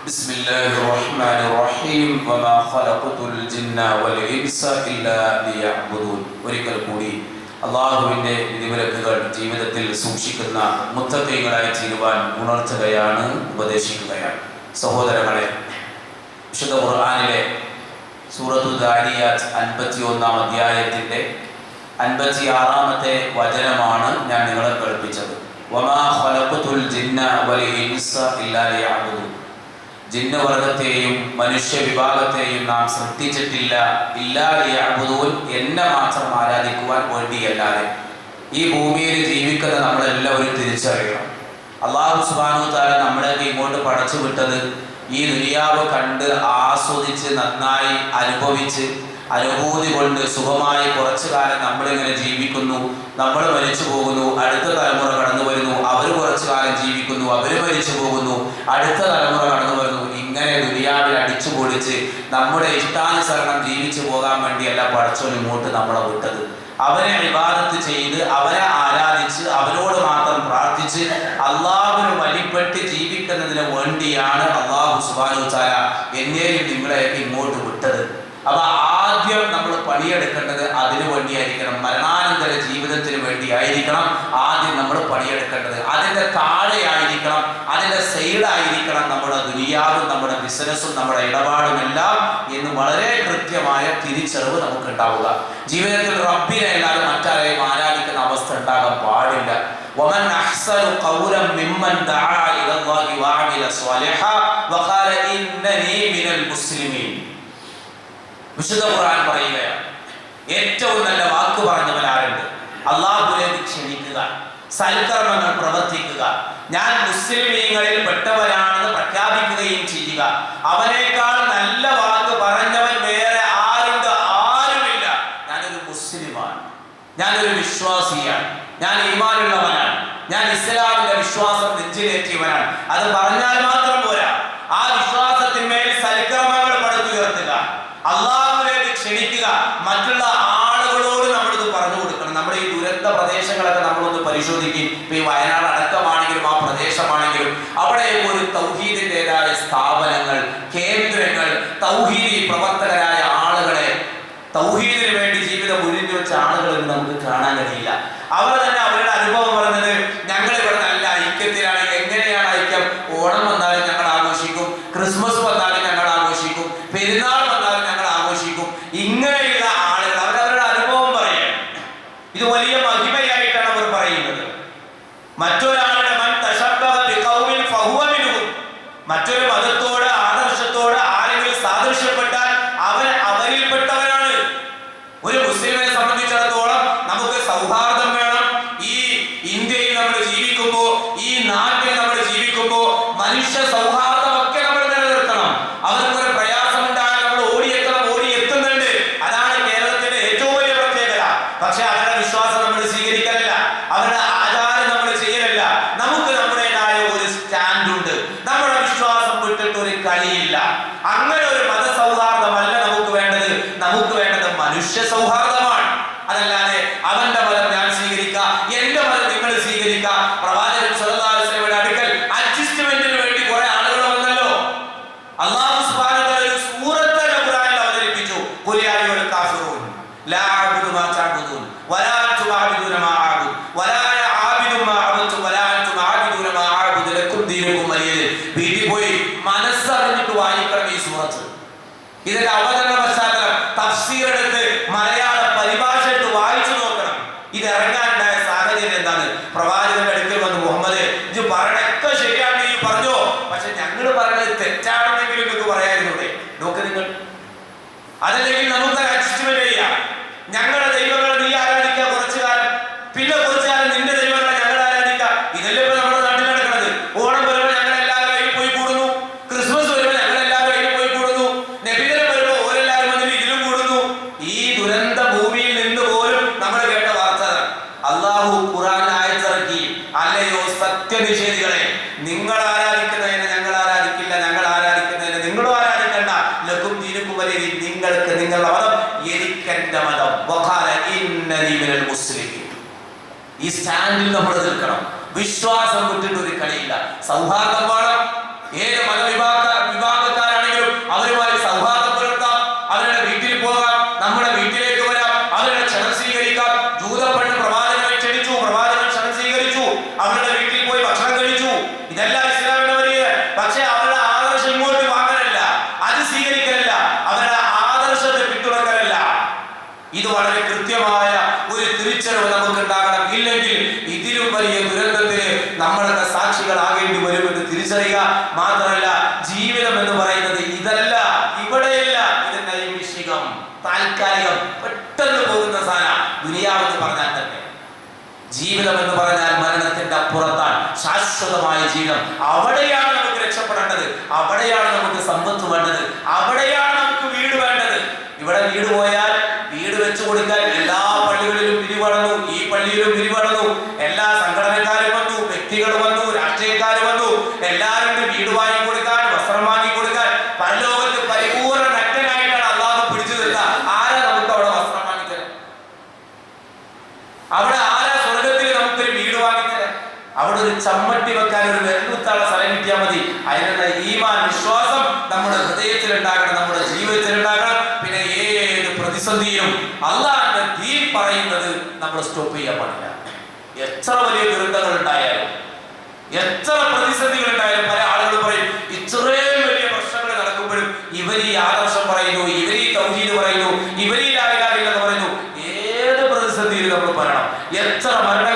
بسم الله الرحمن الرحيم. وما خلقت الجن والإنس إلا ليعبدون. ഒരിക്കൽ കൂടി അള്ളാഹുവിൻ്റെ വിധിവിലക്കുകൾ ജീവിതത്തിൽ സൂക്ഷിക്കുന്ന മുത്തഖീകളായി തീരുവാൻ ഉണർത്തുകയാണ്, ഉപദേശിക്കുകയാണ്. സഹോദരങ്ങളെ, വിശുദ്ധ ഖുർആനിലെ സൂറത്തുൽ ദാരിയാത്ത് 51-ാം അധ്യായത്തിൻ്റെ 56-ാമത്തെ വചനമാണ് ഞാൻ നിങ്ങളെ കേൾപ്പിച്ചത്. വമാ ഖലഖതുൽ ജിന്ന വൽ ഇൻസ ഇല്ലാ ലിയഅ്ബുദൂൻ. ജിന്ന വർഗത്തെയും മനുഷ്യ വിഭാഗത്തെയും നാം സൃഷ്ടിച്ചിട്ടില്ല ഇല്ലാ ലിയഅ്ബുദൂൻ, എന്നെ മാത്രം ആരാധിക്കുവാൻ വേണ്ടിയല്ലാതെ. ഈ ഭൂമിയിൽ ജീവിക്കുന്ന നമ്മളെല്ലാവരും തിരിച്ചറിയണം, അല്ലാഹു സുബ്ഹാനഹു വ തആല നമ്മളെയൊക്കെ ഇങ്ങോട്ട് പടച്ചു വിട്ടത് ഈ ദുനിയാവ് കണ്ട് ആസ്വദിച്ച് നന്നായി അനുഭവിച്ച് അനുഭൂതി കൊണ്ട് സുഖമായി കുറച്ചു കാലം നമ്മളിങ്ങനെ ജീവിക്കുന്നു, നമ്മൾ മരിച്ചു പോകുന്നു, അടുത്ത തലമുറ കടന്നു വരുന്നു, അവർ കുറച്ചു കാലം ജീവിക്കുന്നു, അവർ മരിച്ചു പോകുന്നു, അടുത്ത തലമുറ കടന്നു വരുന്നു. ഇങ്ങനെ ദുനിയാവിൽ അടിച്ചു പൊളിച്ച് നമ്മുടെ ഇഷ്ടാനുസരണം ജീവിച്ചു പോകാൻ വേണ്ടിയല്ല പടച്ചോൻ ഇങ്ങോട്ട് നമ്മളെ വിട്ടത്. അവനെ ഇബാദത്ത് ചെയ്ത് അവനെ ആരാധിച്ച് അവനോട് മാത്രം പ്രാർത്ഥിച്ച് അള്ളാഹുവിന് വഴിപ്പെട്ട് ജീവിക്കുന്നതിന് വേണ്ടിയാണ് അള്ളാഹു സുബ്ഹാനഹു വ തആല എന്നെയും നിങ്ങളെയൊക്കെ ഇങ്ങോട്ട് വിട്ടത്. അപ്പൊ ആദ്യം നമ്മൾ പണിയെടുക്കേണ്ടത് അതിനു വേണ്ടിയായിരിക്കണം, മരണാനന്തര ജീവിതത്തിന് വേണ്ടിയായിരിക്കണം ആദ്യം നമ്മൾ പണിയെടുക്കേണ്ടത്. അതിൻ്റെ താഴെയായിരിക്കണം, അതിൻ്റെ സൈഡായിരിക്കണം നമ്മുടെ ദുനിയാവും നമ്മുടെ ബിസിനസ്സും നമ്മുടെ ഇടപാടുമെല്ലാം എന്ന് വളരെ കൃത്യമായ തിരിച്ചറിവ് നമുക്കുണ്ടാവുക. ജീവിതത്തിൽ റബ്ബിനെ അല്ലാതെ മറ്റാരെയും ആരാധിക്കുന്ന അവസ്ഥ ഉണ്ടാകാൻ പാടില്ല. ومن أحسن قولا ممن دعا إلى الله وعمل صالحا وقال إنني من المسلمين. വിശുദ്ധ ഖുർആൻ പറയുകയാണ്, ഏറ്റവും നല്ല വാക്ക് പറഞ്ഞവൻ ആരുണ്ട്? അല്ലാഹുവിലേക്ക് ക്ഷണിക്കുക, സൽക്കർമ്മങ്ങൾ പ്രവർത്തിക്കുക, ഞാൻ മുസ്ലിമീങ്ങളിൽ പെട്ടവരാണെന്ന് പ്രഖ്യാപിക്കുകയും ചെയ്യുക. അവനേക്കാൾ നല്ല വാക്ക് പറഞ്ഞവൻ വേറെ ആരുണ്ട്? ആരുമില്ല. ഞാനൊരു മുസ്ലിമാണ്, ഞാനൊരു വിശ്വാസിയാണ്, ഞാൻ ഈമാനുള്ളവനാണ്, ഞാൻ ഇസ്ലാമിന്റെ വിശ്വാസം നെഞ്ചിലേറ്റിയവനാണ്. അത് പറഞ്ഞാൽ മാത്രം പോരാ, ആ വിശ്വാസത്തിന്മേൽ സൽക്കർമ്മങ്ങൾ പടുത്തുയർത്തുക, അള്ളാഹുവിലേക്ക് ക്ഷണിക്കുക, മറ്റുള്ള ആളുകളോട് നമ്മളിത് പറഞ്ഞു കൊടുക്കണം. നമ്മുടെ ഈ ദുരന്ത പ്രദേശങ്ങളൊക്കെ നമ്മളൊന്ന് പരിശോധിക്കും. ഇപ്പൊ ഈ വയനാട് അടക്കമാണെങ്കിലും ആ പ്രദേശമാണെങ്കിലും അവിടെ ഒരു തൗഹീദിൻ്റെതായ സ്ഥാപനങ്ങൾ, കേന്ദ്രങ്ങൾ, തൗഹീദി പ്രവർത്തകരായ ആളുകളെ, തൗഹീദിന് വേണ്ടി ജീവിതം ഒഴിഞ്ഞു വെച്ച ആളുകളൊന്നും നമുക്ക് കാണാൻ കഴിയില്ല. അവർ തന്നെ അവരുടെ അനുഭവം പറഞ്ഞത്, ഞങ്ങൾ ഇവിടെ നല്ല ഐക്യത്തിലാണ്. എങ്ങനെയാണ് ഐക്യം? ഓണം വന്നാലും ഞങ്ങൾ ആഘോഷിക്കും, ക്രിസ്മസ് വന്നാലും ഞങ്ങൾ ആഘോഷിക്കും, പെരുന്നാൾ വന്നാലും ഞങ്ങൾ ആഘോഷിക്കും. ഇങ്ങനെയുള്ള ആളുകൾ അവരവരുടെ അനുഭവം പറയാം. ഇത് വലിയ മഹിമയായിട്ടാണ് അവർ പറയുന്നത്. മറ്റൊരാളുടെ മൻ തശബ്ബഹ ബിഖൗമിൻ ഫഹുവ മിൻഹും, മറ്റൊരു മതത്തോട് ആദർശത്തോട് ആരെങ്കിലും സാദൃശ്യപ്പെട്ടാൽ അവൻ അവരിൽപ്പെട്ടവനാണ് കളിയില്ല. അങ്ങനെ ഒരു മതസൗഹാർദ്ദമല്ല നമുക്ക് വേണ്ടത്. നമുക്ക് വേണ്ടത് മനുഷ്യ സൗഹാർദ്ദമാണ്. അതല്ലാതെ അവന്റെ മതം ഞാൻ സ്വീകരിക്കുക, എന്റെ മതം നിങ്ങൾ സ്വീകരിക്കുക. പ്രവാചകൻ സ്വല്ലല്ലാഹു അലൈഹി വസല്ലമയുടെ അടുക്കൽ അഡ്ജസ്റ്റ്മെന്റിന് വേണ്ടി കുറെ ആളുകൾ വന്നല്ലോ. അല്ലാഹു സുബ്ഹാനഹു വ തആല ഒരു സൂറത്ത് ഖുർആനിൽ അവതരിപ്പിച്ചു. ഖുൽ യാ അയ്യുഹൽ കാഫിറൂൻ ലാ അഅബുദു മാ തഅബുദൂൻ വലാ അൻതും അഅബുദൂന മാ അഅബുദു വലാ അന ആബിദു മാ അഅബുദു വലാ അൻതും അഅബുദൂന മാ അഅബുദു ലക്കും ദീനുക്കും വലിയ ദീൻ. വീട്ടിൽ പോയി മനസ്സറിഞ്ഞിട്ട് വായിക്കണം ഈ സൂറത്ത്. ഇതിന്റെ അവതരണ പശ്ചാത്തലം തഫ്സീർ എടുത്ത് മലയാള പരിഭാഷ എടുത്ത് വായിച്ചു നോക്കണം. ഇത് ഇറങ്ങാനുണ്ടായ സാഹചര്യം എന്താണ്? പ്രവാചകന്റെ അടുക്കൽ വന്ന് മുഹമ്മദ് ഇത് പറയണൊക്കെ ശരിയാണ്, ഈ പറഞ്ഞോ, പക്ഷെ ഞങ്ങൾ പറയുന്നത് തെറ്റാണെന്നെങ്കിലും നിങ്ങൾക്ക് പറയായിരുന്നൂടെ? നോക്ക് നിങ്ങൾ. അതല്ലെങ്കിൽ നമുക്ക് അഡ്ജസ്റ്റ്മെന്റ് ചെയ്യാം. ഞങ്ങളുടെ ദൈവങ്ങളെ നീ ആരാധിക്കുക കുറച്ചു കാലം, പിന്നെ കുറച്ചു കാലം നിന്റെ ദൈവങ്ങളെ ഞങ്ങൾ ആരാധിക്കാം. ഇതല്ലേ ഇപ്പൊ നമ്മുടെ നാട്ടിൽ നടക്കുന്നത്. ഓണം വരുമ്പോൾ ഞങ്ങൾ എല്ലാവരും അതിൽ പോയി കൂടുന്നു, ക്രിസ്മസ് വരുമ്പോൾ ഞങ്ങൾ എല്ലാവരും അതിൽ പോയി കൂടുന്നു, നബിദിനം വരുമ്പോൾ ഓരെല്ലാവരും അതിൽ ഇതിലും കൂടുന്നു. ഈ ദുരന്ത ഭൂമിയിൽ നിന്ന് പോലും നമ്മൾ കേട്ട വാർത്ത അള്ളാഹു ഖുർആൻ ആയത്തിറക്കി, അല്ലയോ സത്യനിഷേധികളെ, നിങ്ങൾ ആരാധിക്കുന്നതിനെ ഞങ്ങൾ ആരാധിക്കില്ല, ഞങ്ങൾ ആരാധിക്കുന്നതിനെ നിങ്ങളും ആരാധിക്കണ്ട, ലക്കും ദീനുക്കും വലിയ ദീൻ, നിങ്ങൾക്ക് നിങ്ങളുടെ മതം, എനിക്കെന്റെ മതം. വഖാല ഇന്നനി മിനൽ മുസ്ലിമീൻ. ഈ സ്റ്റാൻഡിൽ നമ്മൾ നിൽക്കണം. വിശ്വാസം വിട്ടിട്ട് ഒരു കളിയില്ല. സൗഹാർദ്ദം വേണം. ഏത് വിഭാഗക്കാരാണെങ്കിലും അവരുമായി സൗഹാർദ്ദം പുലർത്താം. അവരുടെ വീട്ടിൽ പോകാം, നമ്മുടെ വീട്ടിലേക്ക് വരാം, അവരുടെ ക്ഷണം സ്വീകരിക്കാം. ജൂതപ്പെണ്ണ് പ്രവാചകനെ ക്ഷണിച്ചു, പ്രവാചകൻ ക്ഷണം സ്വീകരിച്ചു, അവരുടെ വീട്ടിൽ പോയി ഭക്ഷണം കഴിച്ചു. ഇതെല്ലാം ഇസ്ലാമിന്റെ വരിക. പക്ഷെ അവരുടെ ആദർശം ഇങ്ങോട്ട് വാങ്ങലല്ല, അത് സ്വീകരിക്കലല്ല, അവരുടെ ആദർശത്തെ പിന്തുണക്കലല്ല. ഇത് വളരെ കൃത്യമായ ഒരു തിരിച്ചറിവ് നമുക്ക് ഉണ്ടാകണം. ഇല്ലെങ്കിൽ ഇതിലും വലിയ ദുരന്തത്തിന് നമ്മളൊക്കെ സാക്ഷികളാകേണ്ടി വരുമെന്ന് തിരിച്ചറിയുക. മാത്രമല്ല, ജീവിതം എന്ന് പറയുന്നത് ഇതല്ല, ഇവിടെയല്ല. ഇത് നൈമിഷികം, താൽക്കാലികം, പെട്ടെന്ന് പോകുന്ന സാധനം. ദുനിയാവെന്ന് പറഞ്ഞാൽ തന്നെ ജീവിതം എന്ന് പറഞ്ഞാൽ മരണത്തിന്റെ അപ്പുറത്താണ് ശാശ്വതമായ ജീവിതം. അവിടെയാണ് നമുക്ക് രക്ഷപ്പെടേണ്ടത്, അവിടെയാണ് നമുക്ക് സമ്പത്ത് വേണ്ടത്, അവിടെയാണ് നമുക്ക് വീട് വേണ്ടത്. ഇവിടെ വീട് പോയാൽ വീട് വെച്ചു കൊടുക്കാൻ എല്ലാ പള്ളികളിലും പിരിവടന്നു, ഈ പള്ളിയിലും പിരിവടന്നു. എല്ലാ സംഘടനക്കാരും വന്നു, വ്യക്തികൾ വന്നു, രാഷ്ട്രീയക്കാർ വന്നു. എല്ലാവരും വീട് വാങ്ങി കൊടുക്കാൻ, വസ്ത്രം വാങ്ങി കൊടുക്കാൻ. പരലോകത്ത് പരിപൂർണ്ണ നഗ്നനായിട്ടാണ് അള്ളാഹു പിടിച്ചു നിർത്തുക. ആരാ നമുക്ക് അവിടെ വസ്ത്രം വാങ്ങിത്തരാം? അവിടെ ആരാ സ്വർഗത്തിൽ നമുക്കൊരു വീട് വാങ്ങിത്തരാം? അവിടെ ഒരു ചമ്മട്ടി വെക്കാൻ ഒരു വെല്ലുത്താള സ്ഥലം കിട്ടിയാൽ മതി. അതിനുള്ള ഈമാൻ, വിശ്വാസം നമ്മുടെ ഹൃദയത്തിൽ ഉണ്ടാകണം, നമ്മുടെ ജീവിതത്തിൽ ഉണ്ടാകണം. പിന്നെ ഏത് പ്രതിസന്ധിയും അള്ളാഹുവിന്റെ ദീൻ പറയുന്നത് നമ്മൾ സ്റ്റോപ്പ് ചെയ്യാൻ പാടില്ല. എത്ര വലിയ ദുരന്തങ്ങൾ ഉണ്ടായാലും, എത്ര പ്രതിസന്ധികൾ ഉണ്ടായാലും, പല ആളുകൾ പറയും ഇത്രയും വലിയ പ്രശ്നങ്ങൾ നടക്കുമ്പോഴും ഇവർ ഈ ആദർശം പറയുന്നു, ഇവർ ഈ തൗഹീദ് പറയുന്നു, ഇവർ ഈ ലാ ഇലാഹ ഇല്ലല്ലാഹ് പറയുന്നു. ഏത് പ്രതിസന്ധിയിലും നമ്മൾ പറയണം. എത്ര മരണ